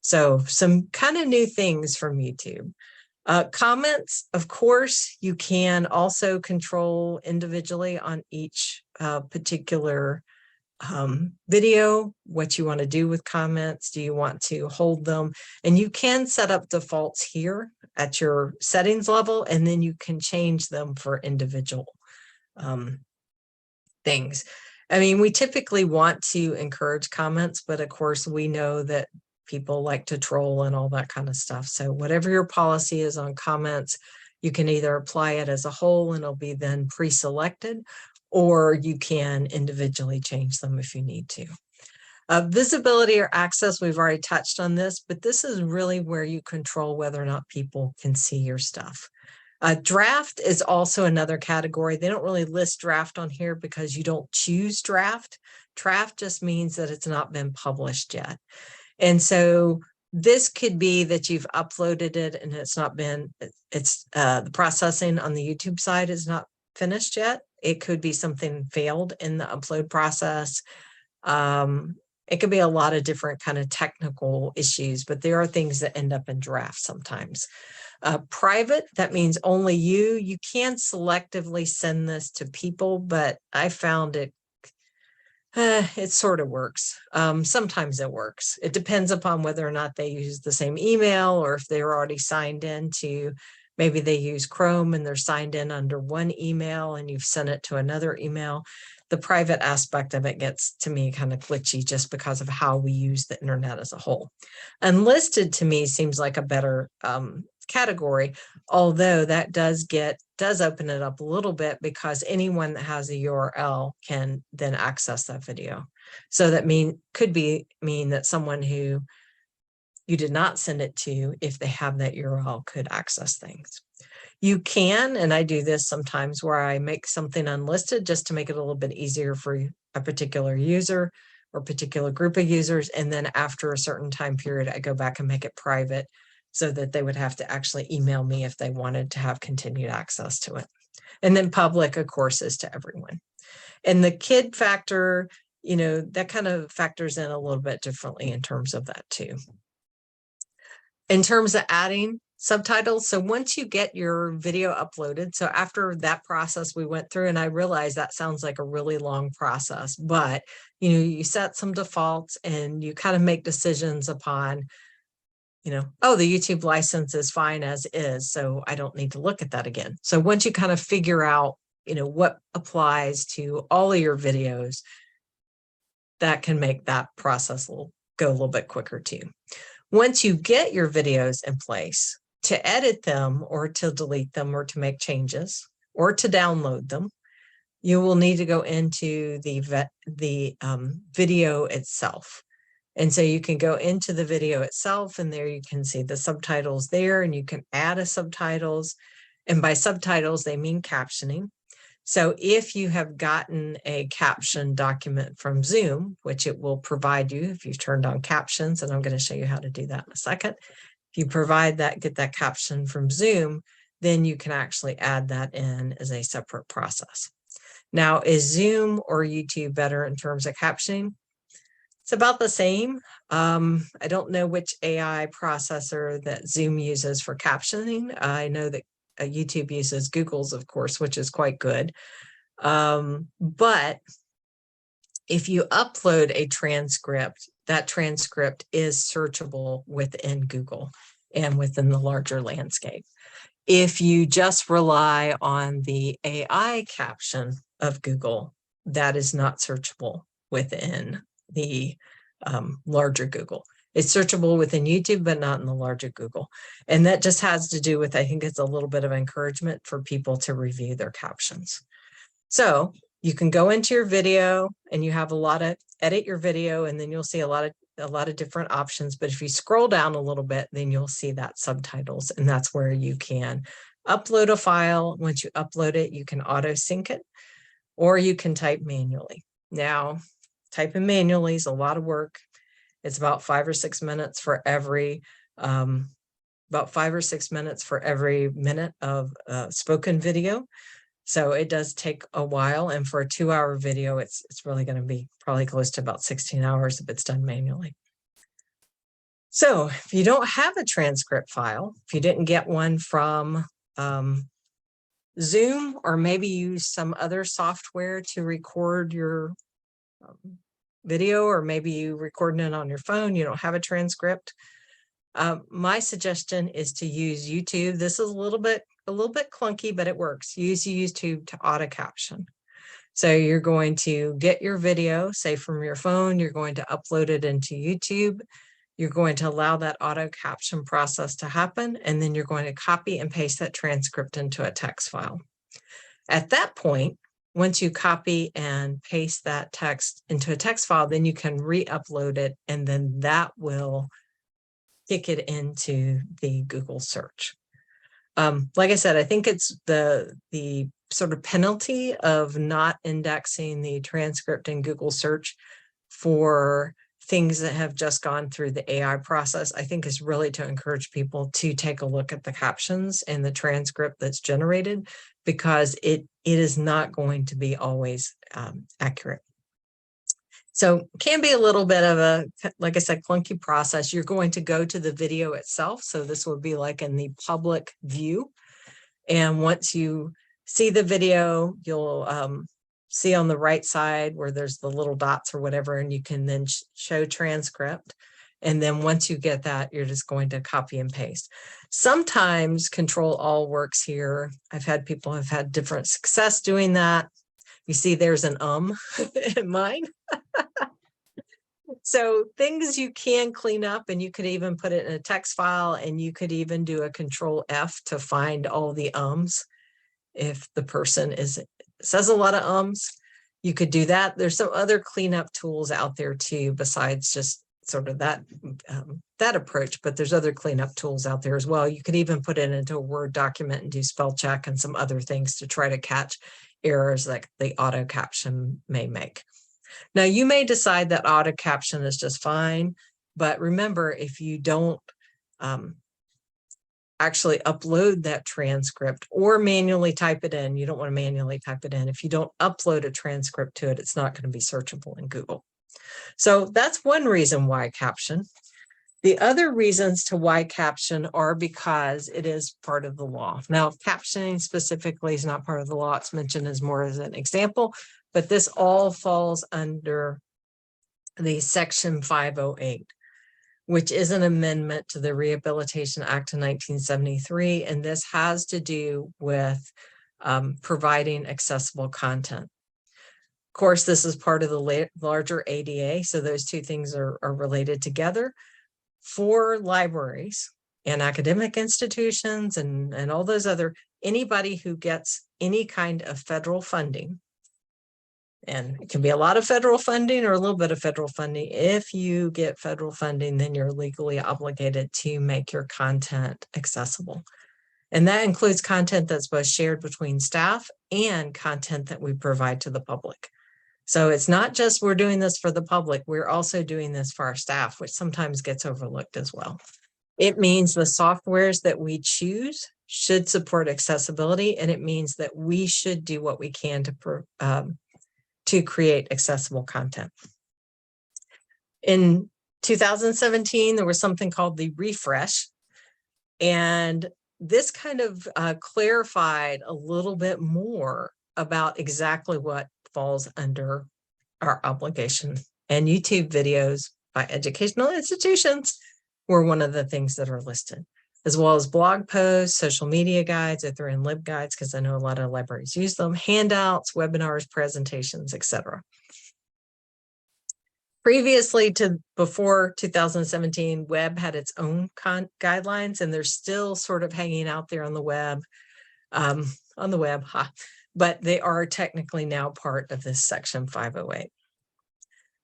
So some kind of new things from YouTube. Comments, of course, you can also control individually on each particular video, what you want to do with comments. Do you want to hold them? And you can set up defaults here at your settings level, and then you can change them for individual things. I mean, we typically want to encourage comments, but of course we know that people like to troll and all that kind of stuff. So whatever your policy is on comments, you can either apply it as a whole and it'll be then pre-selected, or you can individually change them if you need to. Visibility or access, we've already touched on this, but this is really where you control whether or not people can see your stuff. Draft is also another category. They don't really list draft on here because you don't choose draft. Draft just means that it's not been published yet. And so this could be that you've uploaded it and it's not been, the processing on the YouTube side is not finished yet. It could be something failed in the upload process. It could be a lot of different kind of technical issues, but there are things that end up in drafts sometimes. Private, that means only you. You can selectively send this to people, but I found it sort of works. Sometimes it works. It depends upon whether or not they use the same email, or if they're already signed in to, maybe they use Chrome and they're signed in under one email and you've sent it to another email. The private aspect of it gets to me kind of glitchy just because of how we use the internet as a whole. Unlisted to me seems like a better category, although that does open it up a little bit, because anyone that has a URL can then access that video. So that could mean that someone who you did not send it to, if they have that URL, could access things. You can, and I do this sometimes, where I make something unlisted just to make it a little bit easier for a particular user or particular group of users. And then after a certain time period, I go back and make it private so that they would have to actually email me if they wanted to have continued access to it. And then public, of course, is to everyone. And the kid factor, that kind of factors in a little bit differently in terms of that too. In terms of adding subtitles, so once you get your video uploaded, so after that process we went through, and I realized that sounds like a really long process, but you set some defaults and you kind of make decisions upon, oh, the YouTube license is fine as is, so I don't need to look at that again. So once you kind of figure out, what applies to all of your videos, that can make that process go a little bit quicker too. Once you get your videos in place, to edit them or to delete them or to make changes or to download them, you will need to go into the video itself. And so you can go into the video itself, and there you can see the subtitles there, and you can add a subtitles. And by subtitles, they mean captioning. So if you have gotten a caption document from Zoom, which it will provide you if you've turned on captions, and I'm going to show you how to do that in a second. If you get that caption from Zoom, then you can actually add that in as a separate process. Now, is Zoom or YouTube better in terms of captioning? It's about the same. I don't know which AI processor that Zoom uses for captioning. I know that YouTube uses Google's, of course, which is quite good. But if you upload a transcript, that transcript is searchable within Google and within the larger landscape. If you just rely on the AI caption of Google, that is not searchable within the larger Google. It's searchable within YouTube, but not in the larger Google. And that just has to do with, I think it's a little bit of encouragement for people to review their captions. So you can go into your video and you have edit your video, and then you'll see a lot of different options. But if you scroll down a little bit, then you'll see that subtitles, and that's where you can upload a file. Once you upload it, you can auto sync it, or you can type manually. Now, typing manually is a lot of work. It's about 5 or 6 minutes for every minute of spoken video. So it does take a while, and for a 2-hour video, it's really going to be probably close to about 16 hours if it's done manually. So if you don't have a transcript file, if you didn't get one from Zoom, or maybe use some other software to record your video, or maybe you recording it on your phone, you don't have a transcript, my suggestion is to use YouTube. This is a little bit clunky, but it works. Use YouTube to auto caption. So you're going to get your video, say from your phone, you're going to upload it into YouTube. You're going to allow that auto caption process to happen, and then you're going to copy and paste that transcript into a text file. At that point, once you copy and paste that text into a text file, then you can re-upload it, and then that will kick it into the Google search. Like I said, I think it's the sort of penalty of not indexing the transcript in Google search for things that have just gone through the AI process, I think, is really to encourage people to take a look at the captions and the transcript that's generated, because it is not going to be always accurate. So can be a little bit of a, like I said, clunky process. You're going to go to the video itself. So this would be like in the public view. And once you see the video, you'll see on the right side where there's the little dots or whatever, and you can then show transcript. And then once you get that, you're just going to copy and paste. Sometimes Control All works here. I've had people have had different success doing that. You see there's an in mine. So things you can clean up, and you could even put it in a text file, and you could even do a Control F to find all the ums. If the person says a lot of you could do that. There's some other cleanup tools out there too, besides just sort of that approach, but there's other cleanup tools out there as well. You could even put it into a Word document and do spell check and some other things to try to catch errors like the auto caption may make. Now, you may decide that auto caption is just fine, but remember, if you don't actually upload that transcript or manually type it in, you don't want to manually type it in. If you don't upload a transcript to it, it's not going to be searchable in Google. So that's one reason why caption. The other reasons to why caption are because it is part of the law. Now, captioning specifically is not part of the law. It's mentioned as more as an example, but this all falls under the Section 508, which is an amendment to the Rehabilitation Act of 1973. And this has to do with providing accessible content. Of course, this is part of the larger ADA, so those two things are related together. For libraries and academic institutions and all those other, anybody who gets any kind of federal funding, and it can be a lot of federal funding or a little bit of federal funding. If you get federal funding, then you're legally obligated to make your content accessible. And that includes content that's both shared between staff and content that we provide to the public. So it's not just we're doing this for the public, we're also doing this for our staff, which sometimes gets overlooked as well. It means the softwares that we choose should support accessibility, and it means that we should do what we can to create accessible content. In 2017, there was something called the refresh, and this kind of clarified a little bit more about exactly what falls under our obligation. And YouTube videos by educational institutions were one of the things that are listed, as well as blog posts, social media guides, if they're in LibGuides, because I know a lot of libraries use them, handouts, webinars, presentations, etc. Previously to before 2017, web had its own guidelines, and they're still sort of hanging out there on the web, but they are technically now part of this Section 508.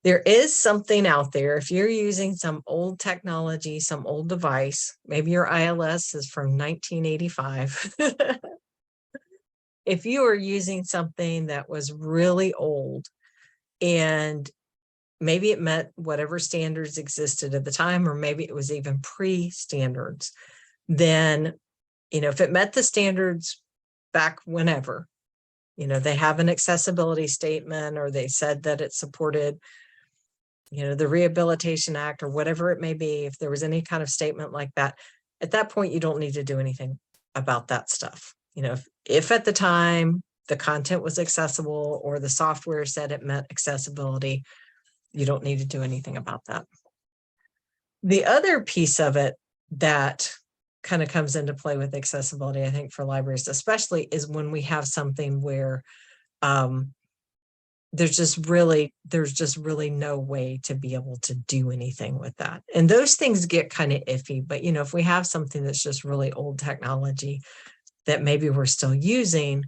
There is something out there, if you're using some old technology, some old device, maybe your ILS is from 1985. If you are using something that was really old and maybe it met whatever standards existed at the time, or maybe it was even pre-standards, then, if it met the standards back whenever, they have an accessibility statement, or they said that it supported, the Rehabilitation Act or whatever it may be, if there was any kind of statement like that, at that point, you don't need to do anything about that stuff. If at the time the content was accessible or the software said it met accessibility, you don't need to do anything about that. The other piece of it that kind of comes into play with accessibility, I think for libraries especially, is when we have something where there's just really no way to be able to do anything with that. And those things get kind of iffy, but if we have something that's just really old technology that maybe we're still using,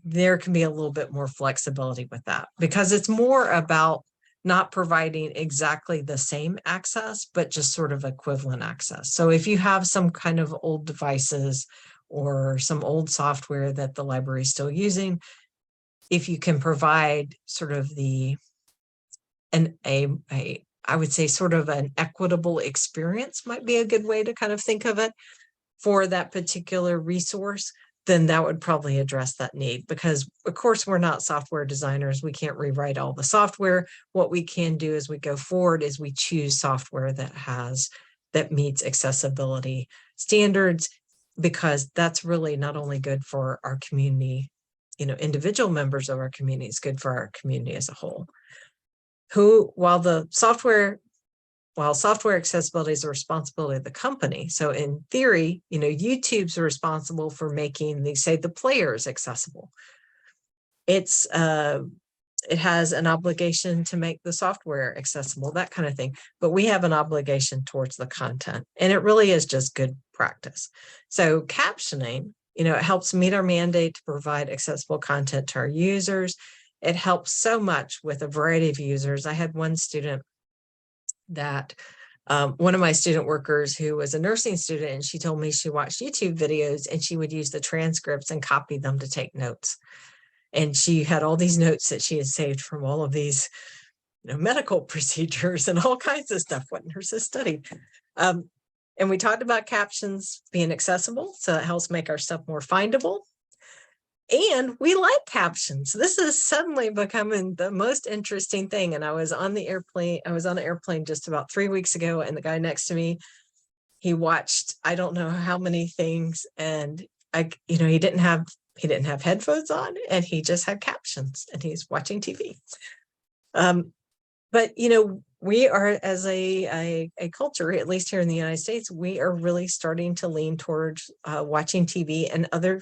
there can be a little bit more flexibility with that, because it's more about not providing exactly the same access, but just sort of equivalent access. So if you have some kind of old devices or some old software that the library is still using, if you can provide sort of the I would say sort of an equitable experience might be a good way to kind of think of it for that particular resource, then that would probably address that need. Because of course we're not software designers. We can't rewrite all the software. What we can do as we go forward is we choose software that meets accessibility standards, because that's really not only good for our community, individual members of our community, it's good for our community as a whole. While software accessibility is a responsibility of the company. So in theory, YouTube's responsible for making the players accessible. It has an obligation to make the software accessible, that kind of thing. But we have an obligation towards the content, and it really is just good practice. So captioning, it helps meet our mandate to provide accessible content to our users. It helps so much with a variety of users. I had one student that one of my student workers who was a nursing student, and she told me she watched YouTube videos and she would use the transcripts and copy them to take notes. And she had all these notes that she had saved from all of these medical procedures and all kinds of stuff what nurses studied. And we talked about captions being accessible, so it helps make our stuff more findable. And we like captions. This is suddenly becoming the most interesting thing. And I was on the airplane just about 3 weeks ago, and the guy next to me, he watched, I don't know how many things, and he didn't have headphones on, and he just had captions, and he's watching TV. But we are, as a culture, at least here in the United States, we are really starting to lean towards watching TV and other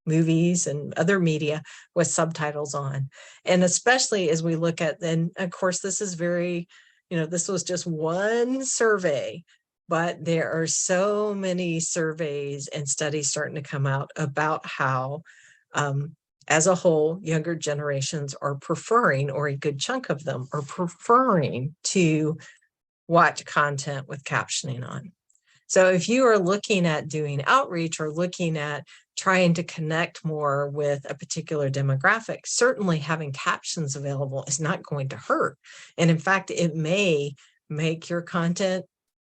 movies and other media with subtitles on. And especially as we look at, and of course, this is very, this was just one survey, but there are so many surveys and studies starting to come out about how, as a whole, younger generations are preferring, or a good chunk of them are preferring, to watch content with captioning on. So if you are looking at doing outreach or looking at trying to connect more with a particular demographic, certainly having captions available is not going to hurt. And in fact, it may make your content,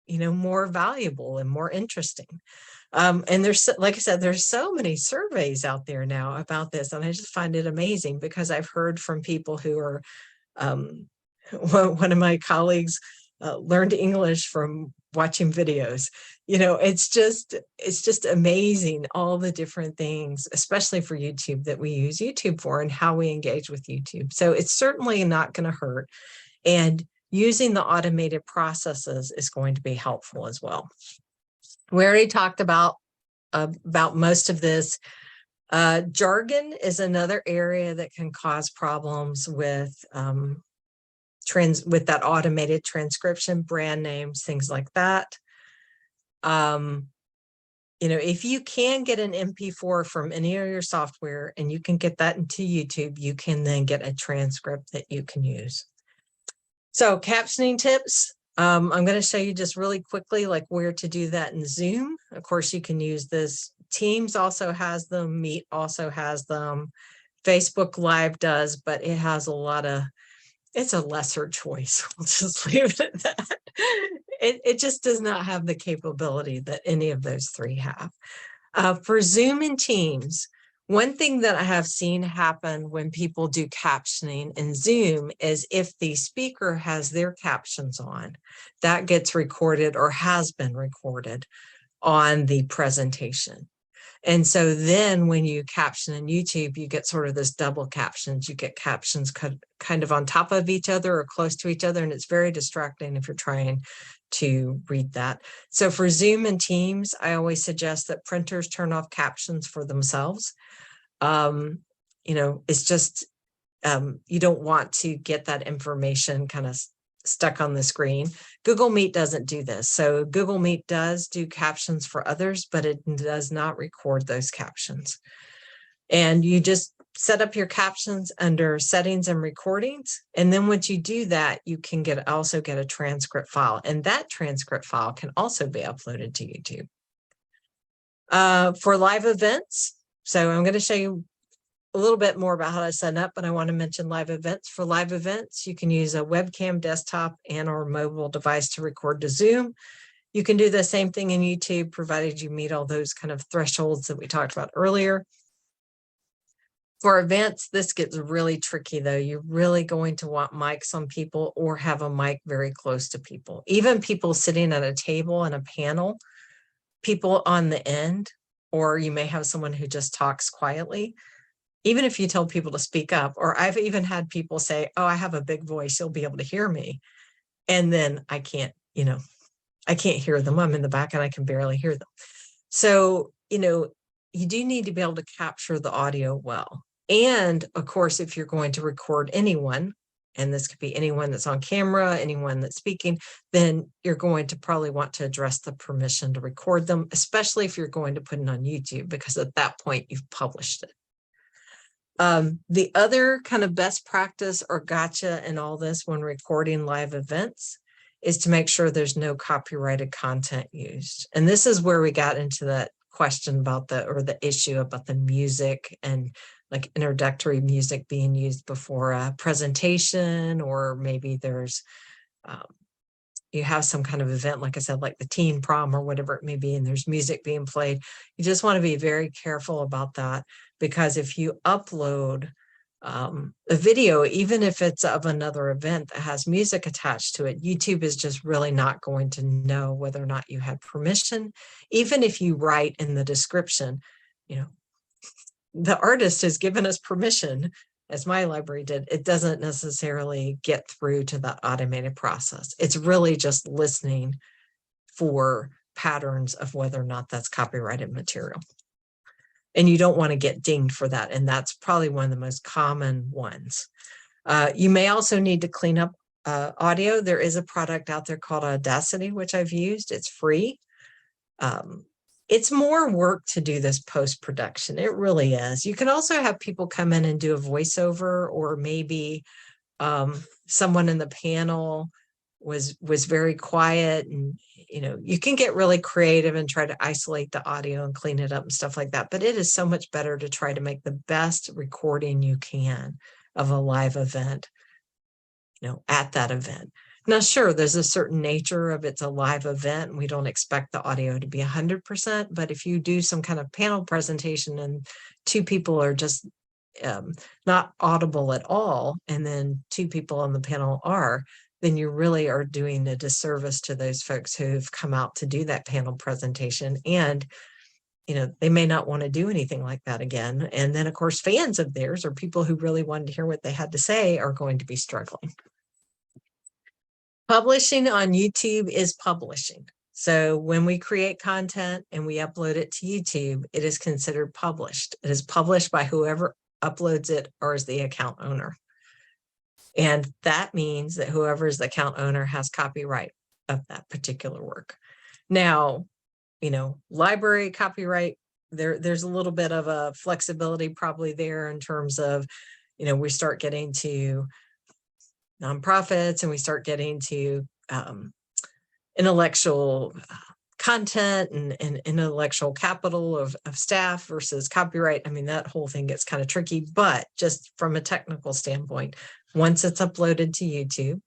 more valuable and more interesting. And there's, like I said, there's so many surveys out there now about this, and I just find it amazing because I've heard from people who are, one of my colleagues learned English from watching videos. It's just amazing, all the different things, especially for YouTube, that we use YouTube for and how we engage with YouTube. So it's certainly not going to hurt. And using the automated processes is going to be helpful as well. We already talked about most of this. Jargon is another area that can cause problems with that automated transcription, brand names, things like that. If you can get an MP4 from any of your software and you can get that into YouTube, you can then get a transcript that you can use. So captioning tips, I'm going to show you just really quickly like where to do that in Zoom. Of course, you can use this. Teams also has them. Meet also has them. Facebook Live does, but it has it's a lesser choice. We'll just leave it at that. It just does not have the capability that any of those three have. For Zoom and Teams, one thing that I have seen happen when people do captioning in Zoom is if the speaker has their captions on, that gets recorded or has been recorded on the presentation. And so then when you caption in YouTube, you get sort of this double captions. You get captions kind of on top of each other or close to each other, and it's very distracting if you're trying to read that. So for Zoom and Teams, I always suggest that printers turn off captions for themselves. It's just, you don't want to get that information kind of stuck on the screen. Google Meet doesn't do this. So Google Meet does do captions for others, but it does not record those captions. And you just set up your captions under settings and recordings. And then once you do that, you can also get a transcript file. And that transcript file can also be uploaded to YouTube. For live events, so I'm going to show you a little bit more about how to set up, but I want to mention live events. For live events, you can use a webcam, desktop, and or mobile device to record to Zoom. You can do the same thing in YouTube, provided you meet all those kind of thresholds that we talked about earlier. For events, this gets really tricky though. You're really going to want mics on people or have a mic very close to people. Even people sitting at a table and a panel, people on the end, or you may have someone who just talks quietly. Even if you tell people to speak up, or I've even had people say, oh, I have a big voice, you'll be able to hear me. And then I can't, I can't hear them. I'm in the back and I can barely hear them. So, you do need to be able to capture the audio well. And of course, if you're going to record anyone, and this could be anyone that's on camera, anyone that's speaking, then you're going to probably want to address the permission to record them, especially if you're going to put it on YouTube, because at that point you've published it. The other kind of best practice or gotcha in all this when recording live events is to make sure there's no copyrighted content used. And this is where we got into that question about the issue about the music and like introductory music being used before a presentation, or maybe there's, you have some kind of event, like I said, like the teen prom or whatever it may be, and there's music being played. You just want to be very careful about that, because if you upload a video, even if it's of another event that has music attached to it, YouTube is just really not going to know whether or not you had permission. Even if you write in the description, the artist has given us permission, as my library did, it doesn't necessarily get through to the automated process. It's really just listening for patterns of whether or not that's copyrighted material. And you don't want to get dinged for that. And that's probably one of the most common ones. You may also need to clean up audio. There is a product out there called Audacity, which I've used. It's free. It's more work to do this post-production. It really is. You can also have people come in and do a voiceover, or maybe someone in the panel was very quiet, and you can get really creative and try to isolate the audio and clean it up and stuff like that. But it is so much better to try to make the best recording you can of a live event, at that event. Now, sure, there's a certain nature of it's a live event, and we don't expect the audio to be 100%, but if you do some kind of panel presentation and two people are just not audible at all, and then two people on the panel are, then you really are doing a disservice to those folks who've come out to do that panel presentation. And, they may not want to do anything like that again. And then, of course, fans of theirs or people who really wanted to hear what they had to say are going to be struggling. Publishing on YouTube is publishing. So when we create content and we upload it to YouTube, it is considered published. It is published by whoever uploads it or is the account owner. And that means that whoever is the account owner has copyright of that particular work. Now, library copyright, there's a little bit of a flexibility probably there in terms of, we start getting to nonprofits and we start getting to intellectual content and intellectual capital of staff versus copyright. I mean, that whole thing gets kind of tricky, but just from a technical standpoint, once it's uploaded to YouTube,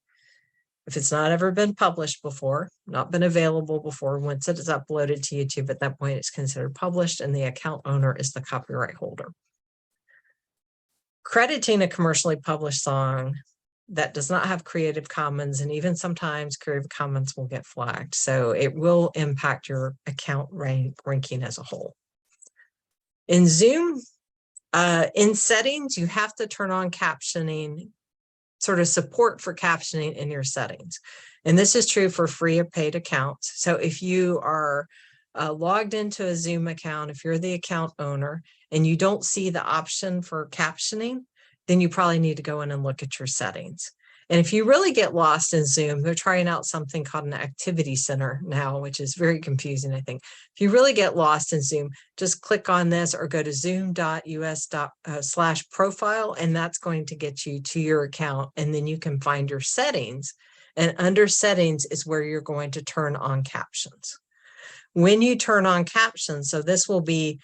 if it's not ever been published before, not been available before, once it is uploaded to YouTube, at that point, it's considered published and the account owner is the copyright holder. Crediting a commercially published song that does not have Creative Commons, and even sometimes Creative Commons will get flagged. So it will impact your account ranking as a whole. In Zoom, in settings, you have to turn on captioning, sort of support for captioning in your settings. And this is true for free or paid accounts. So if you are logged into a Zoom account, if you're the account owner and you don't see the option for captioning, then you probably need to go in and look at your settings. And if you really get lost in Zoom, they're trying out something called an activity center now, which is very confusing, I think. If you really get lost in Zoom, just click on this or go to zoom.us/profile, and that's going to get you to your account. And then you can find your settings. And under settings is where you're going to turn on captions. When you turn on captions, so this will be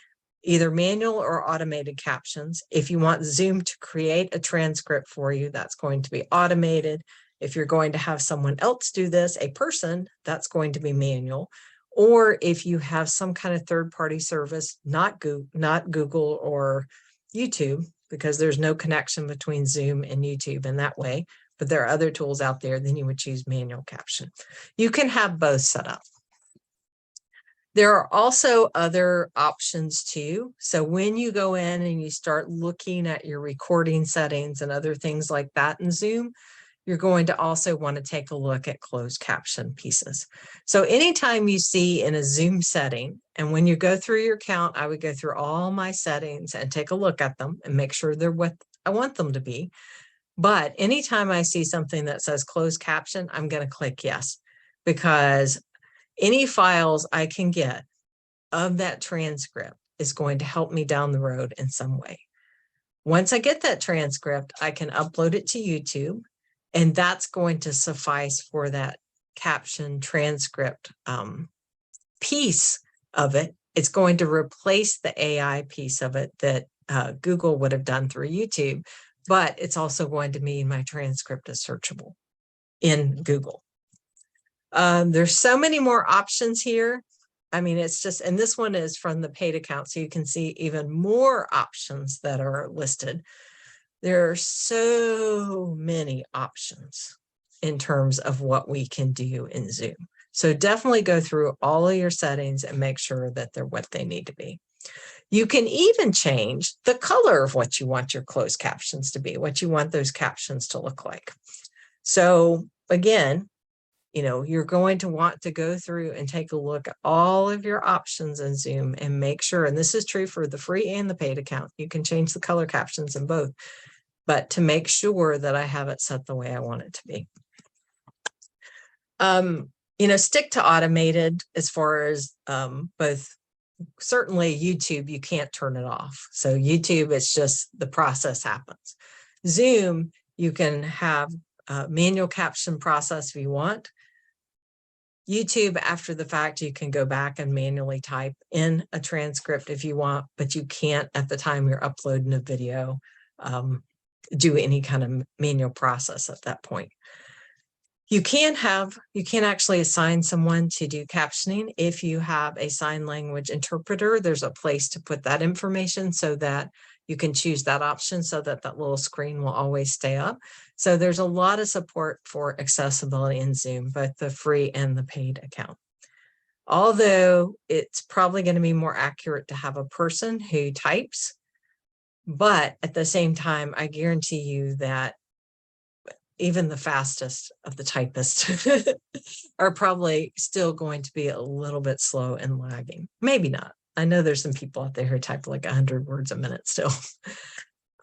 either manual or automated captions. If you want Zoom to create a transcript for you, that's going to be automated. If you're going to have someone else do this, a person, that's going to be manual. Or if you have some kind of third-party service, not Google or YouTube, because there's no connection between Zoom and YouTube in that way, but there are other tools out there, then you would choose manual caption. You can have both set up. There are also other options too. So when you go in and you start looking at your recording settings and other things like that in Zoom, you're going to also want to take a look at closed caption pieces. So anytime you see in a Zoom setting, and when you go through your account, I would go through all my settings and take a look at them and make sure they're what I want them to be. But anytime I see something that says closed caption, I'm going to click yes, because any files I can get of that transcript is going to help me down the road in some way. Once I get that transcript, I can upload it to YouTube, and that's going to suffice for that caption transcript piece of it. It's going to replace the AI piece of it that Google would have done through YouTube, but it's also going to mean my transcript is searchable in Google. There's so many more options here. I mean, it's just, and this one is from the paid account, so you can see even more options that are listed. There are so many options in terms of what we can do in Zoom. So definitely go through all of your settings and make sure that they're what they need to be. You can even change the color of what you want your closed captions to be, what you want those captions to look like. So again, you know, you're going to want to go through and take a look at all of your options in Zoom and make sure, and this is true for the free and the paid account, you can change the color captions in both, but to make sure that I have it set the way I want it to be. You know, stick to automated as far as both. Certainly YouTube, you can't turn it off. So YouTube, it's just the process happens. Zoom, you can have a manual caption process if you want. YouTube, after the fact, you can go back and manually type in a transcript if you want, but you can't at the time you're uploading a video do any kind of manual process at that point. You can actually assign someone to do captioning. If you have a sign language interpreter, there's a place to put that information so that you can choose that option so that that little screen will always stay up. So there's a lot of support for accessibility in Zoom, both the free and the paid account. Although it's probably going to be more accurate to have a person who types, but at the same time, I guarantee you that even the fastest of the typists are probably still going to be a little bit slow and lagging. Maybe not. I know there's some people out there who type like 100 words a minute still.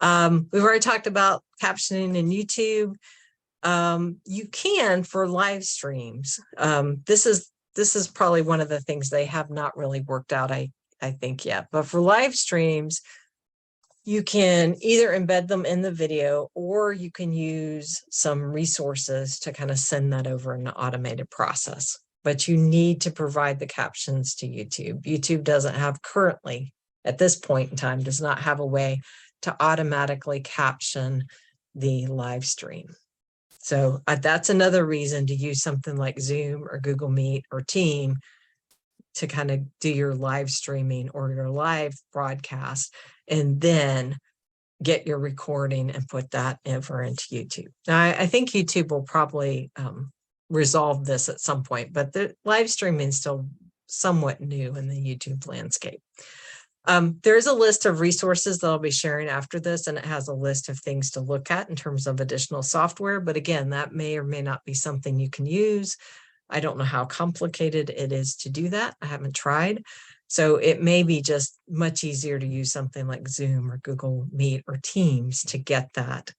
We've already talked about captioning in YouTube. You can for live streams. This is probably one of the things they have not really worked out, I think, yet. But for live streams, you can either embed them in the video, or you can use some resources to kind of send that over in an automated process. But you need to provide the captions to YouTube. YouTube doesn't have currently, at this point in time, does not have a way to automatically caption the live stream. So that's another reason to use something like Zoom or Google Meet or Team to kind of do your live streaming or your live broadcast, and then get your recording and put that over into YouTube. Now, I think YouTube will probably resolve this at some point, but the live streaming is still somewhat new in the YouTube landscape. There's a list of resources that I'll be sharing after this, and it has a list of things to look at in terms of additional software. But again, that may or may not be something you can use. I don't know how complicated it is to do that. I haven't tried. So it may be just much easier to use something like Zoom or Google Meet or Teams to get that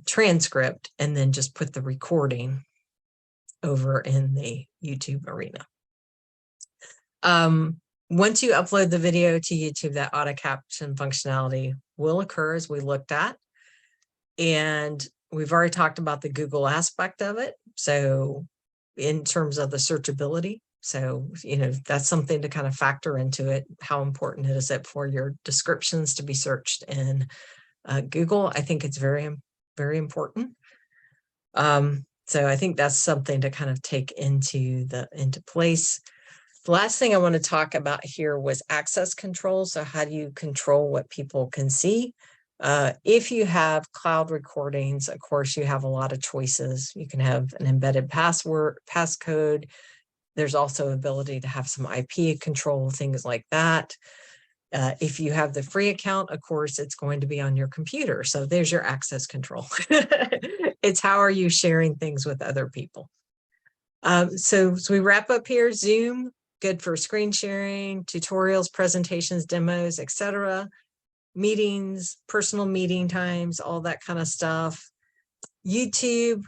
transcript and then just put the recording over in the YouTube arena. Once you upload the video to YouTube, that auto caption functionality will occur, as we looked at. And we've already talked about the Google aspect of it. So in terms of the searchability. So, that's something to kind of factor into it. How important is it for your descriptions to be searched in Google? I think it's very, very important. So I think that's something to kind of take into place. The last thing I want to talk about here was access control. So how do you control what people can see? If you have cloud recordings, of course, you have a lot of choices. You can have an embedded passcode. There's also ability to have some IP control, things like that. If you have the free account, of course, it's going to be on your computer. So there's your access control. It's how are you sharing things with other people? So we wrap up here. Zoom, good for screen sharing, tutorials, presentations, demos, etc. Meetings, personal meeting times, all that kind of stuff. YouTube,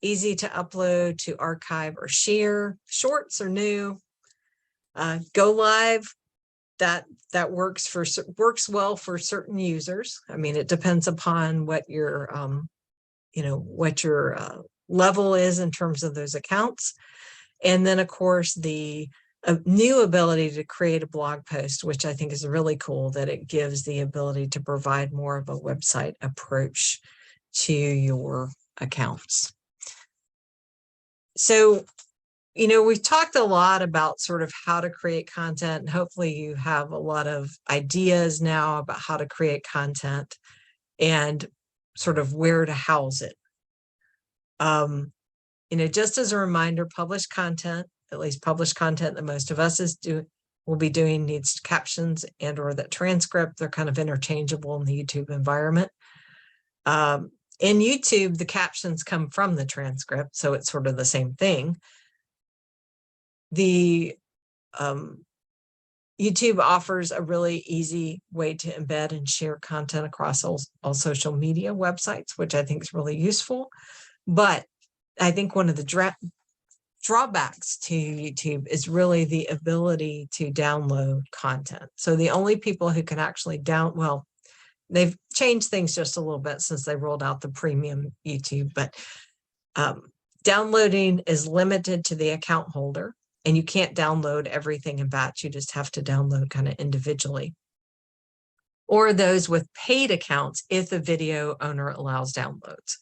easy to upload, to archive or share. Shorts are new. Go live, that works well for certain users. I mean, it depends upon what your level is in terms of those accounts. And then, of course, the new ability to create a blog post, which I think is really cool, that it gives the ability to provide more of a website approach to your accounts. So, we've talked a lot about sort of how to create content, and hopefully you have a lot of ideas now about how to create content and sort of where to house it. Just as a reminder, published content, at least published content that most of us will be doing, needs captions and or that transcript. They're kind of interchangeable in the YouTube environment. In YouTube, the captions come from the transcript, so it's sort of the same thing. The YouTube offers a really easy way to embed and share content across all social media websites, which I think is really useful. But I think one of the drawbacks to YouTube is really the ability to download content. So the only people who can actually they've changed things just a little bit since they rolled out the premium YouTube, but downloading is limited to the account holder. And you can't download everything in batch. You just have to download kind of individually. Or those with paid accounts if the video owner allows downloads.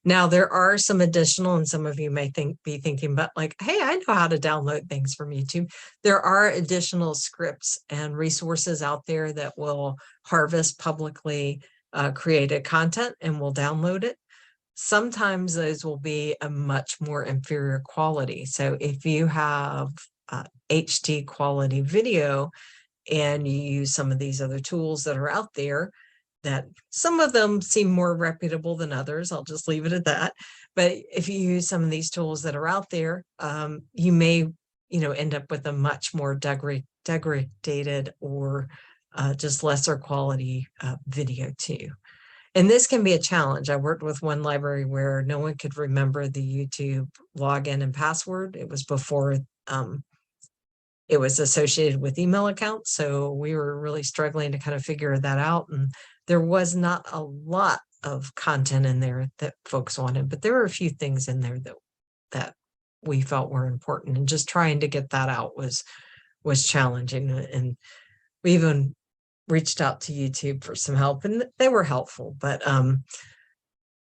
Now, there are some additional, and some of you may be thinking, but like, hey, I know how to download things from YouTube. There are additional scripts and resources out there that will harvest publicly created content and will download it. Sometimes those will be a much more inferior quality. So if you have HD quality video and you use some of these other tools that are out there, that some of them seem more reputable than others, I'll just leave it at that. But if you use some of these tools that are out there, you may end up with a much more degraded or just lesser quality video too. And this can be a challenge. I worked with one library where no one could remember the YouTube login and password. It was before it was associated with email accounts. So we were really struggling to kind of figure that out. And there was not a lot of content in there that folks wanted, but there were a few things in there that we felt were important. And just trying to get that out was challenging. And we even reached out to YouTube for some help, and they were helpful, but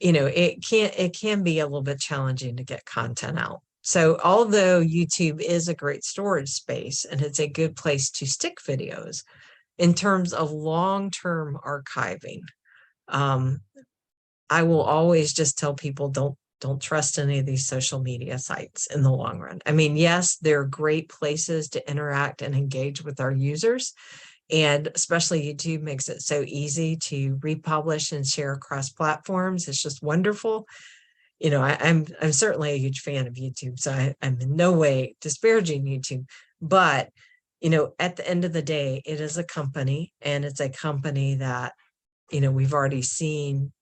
it can be a little bit challenging to get content out. So although YouTube is a great storage space and it's a good place to stick videos, in terms of long-term archiving, I will always just tell people don't trust any of these social media sites in the long run. I mean, yes, they're great places to interact and engage with our users. And especially YouTube makes it so easy to republish and share across platforms. It's just wonderful. I'm certainly a huge fan of YouTube, so I'm in no way disparaging YouTube. But, at the end of the day, it is a company, and it's a company that, we've already seen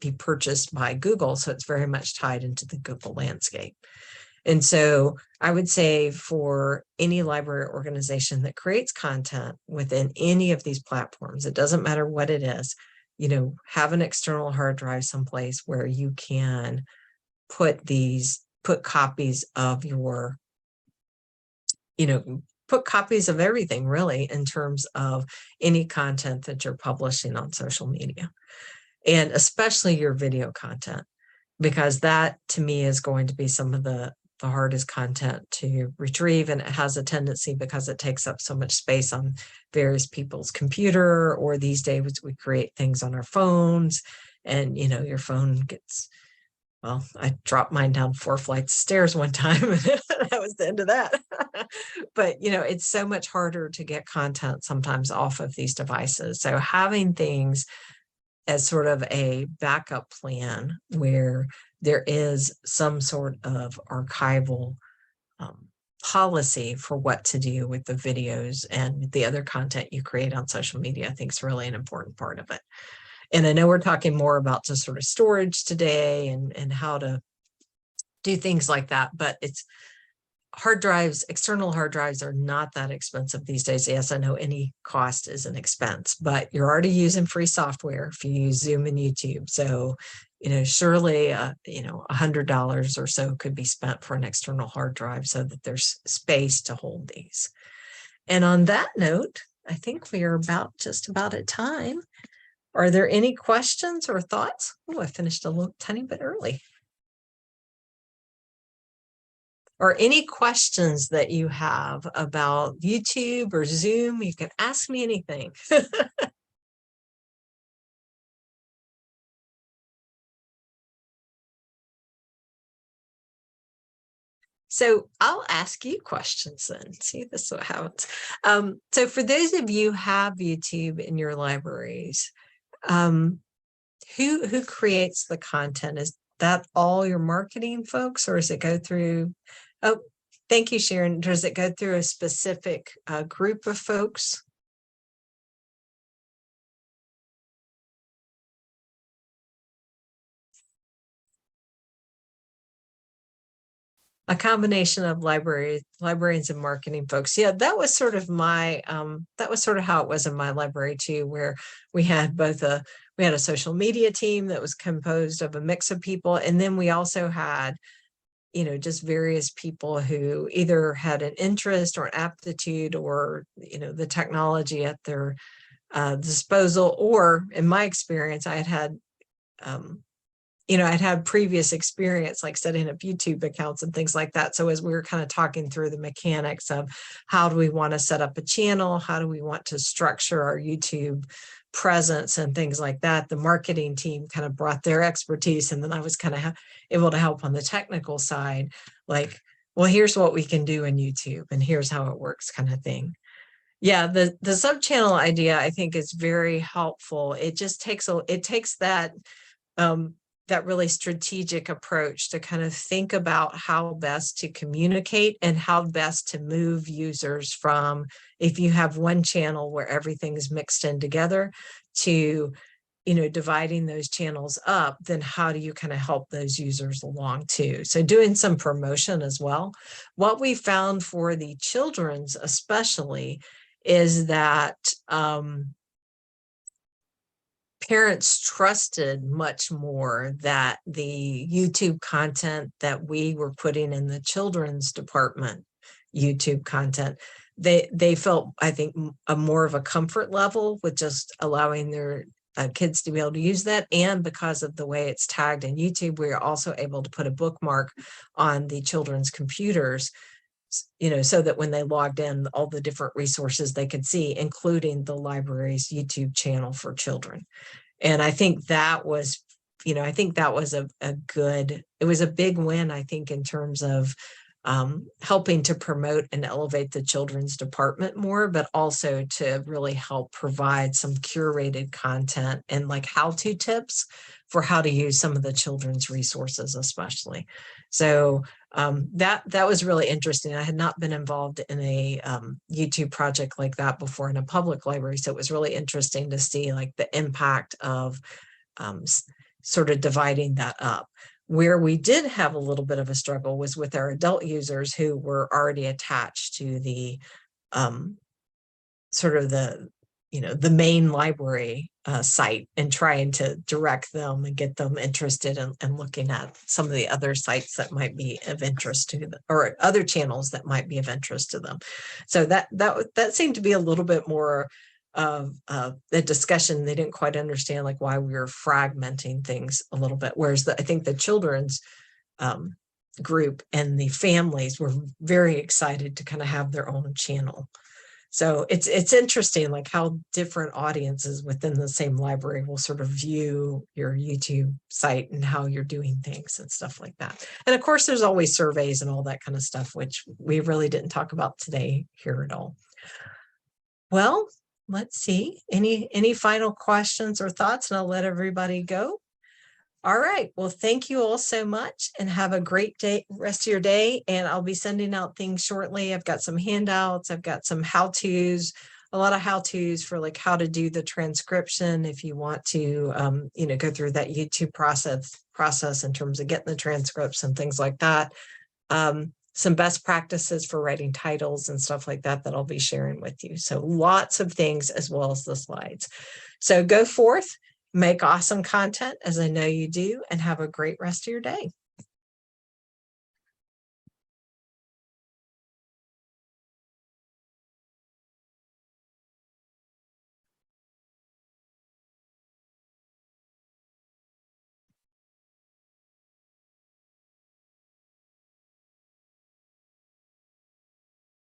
be purchased by Google. So it's very much tied into the Google landscape. And so I would say for any library organization that creates content within any of these platforms, it doesn't matter what it is, have an external hard drive someplace where you can put copies of your put copies of everything really in terms of any content that you're publishing on social media, and especially your video content, because that to me is going to be some of the hardest content to retrieve. And it has a tendency, because it takes up so much space on various people's computer, or these days we create things on our phones, and your phone gets, well, I dropped mine down 4 flights of stairs one time and that was the end of that. But it's so much harder to get content sometimes off of these devices. So having things as sort of a backup plan where there is some sort of archival policy for what to do with the videos and the other content you create on social media, I think is really an important part of it. And I know we're talking more about just sort of storage today and how to do things like that, but it's hard drives, external hard drives are not that expensive these days. Yes, I know any cost is an expense, but you're already using free software if you use Zoom and YouTube. So, surely, $100 or so could be spent for an external hard drive so that there's space to hold these. And on that note, I think we are just about at time. Are there any questions or thoughts? Oh, I finished a little tiny bit early. Or any questions that you have about YouTube or Zoom, you can ask me anything. So I'll ask you questions then. See, this is what happens. So for those of you who have YouTube in your libraries, who creates the content? Is that all your marketing folks, or does it go through? Oh, thank you, Sharon. Does it go through a specific group of folks? A combination of librarians and marketing folks. Yeah, that was sort of my that was sort of how it was in my library too, where we had both we had a social media team that was composed of a mix of people, and then we also had just various people who either had an interest or an aptitude or the technology at their disposal, or in my experience I had I'd had previous experience like setting up YouTube accounts and things like that. So as we were kind of talking through the mechanics of how do we want to set up a channel, how do we want to structure our YouTube presence and things like that, the marketing team kind of brought their expertise, and then I was kind of able to help on the technical side, like, well, here's what we can do in YouTube and here's how it works, kind of thing. Yeah, the sub-channel idea I think is very helpful. It just takes that that really strategic approach to kind of think about how best to communicate and how best to move users from, if you have one channel where everything is mixed in together, to dividing those channels up, then how do you kind of help those users along too? So doing some promotion as well. What we found for the children's especially is that parents trusted much more that the YouTube content that we were putting in the children's department, YouTube content, they felt, I think, a more of a comfort level with just allowing their kids to be able to use that. And because of the way it's tagged in YouTube, we are also able to put a bookmark on the children's computers, so that when they logged in, all the different resources they could see, including the library's YouTube channel for children. And I think that was, it was a big win, I think, in terms of helping to promote and elevate the children's department more, but also to really help provide some curated content and like how-to tips for how to use some of the children's resources, especially. So that was really interesting. I had not been involved in a YouTube project like that before in a public library. So it was really interesting to see like the impact of sort of dividing that up. Where we did have a little bit of a struggle was with our adult users who were already attached to the sort of the the main library site and trying to direct them and get them interested in looking at some of the other sites that might be of interest to them, or other channels that might be of interest to them. So that seemed to be a little bit more of the discussion. They didn't quite understand like why we were fragmenting things a little bit, whereas I think the children's group and the families were very excited to kind of have their own channel. So it's interesting like how different audiences within the same library will sort of view your YouTube site and how you're doing things and stuff like that. And of course, there's always surveys and all that kind of stuff, which we really didn't talk about today here at all. Well, let's see, any final questions or thoughts, and I'll let everybody go. All right. Well, thank you all so much and have a great day, rest of your day. And I'll be sending out things shortly. I've got some handouts. I've got some how-tos, a lot of how-tos for like how to do the transcription if you want to, go through that YouTube process in terms of getting the transcripts and things like that. Some best practices for writing titles and stuff like that I'll be sharing with you. So lots of things as well as the slides. So go forth. Make awesome content, as I know you do, and have a great rest of your day.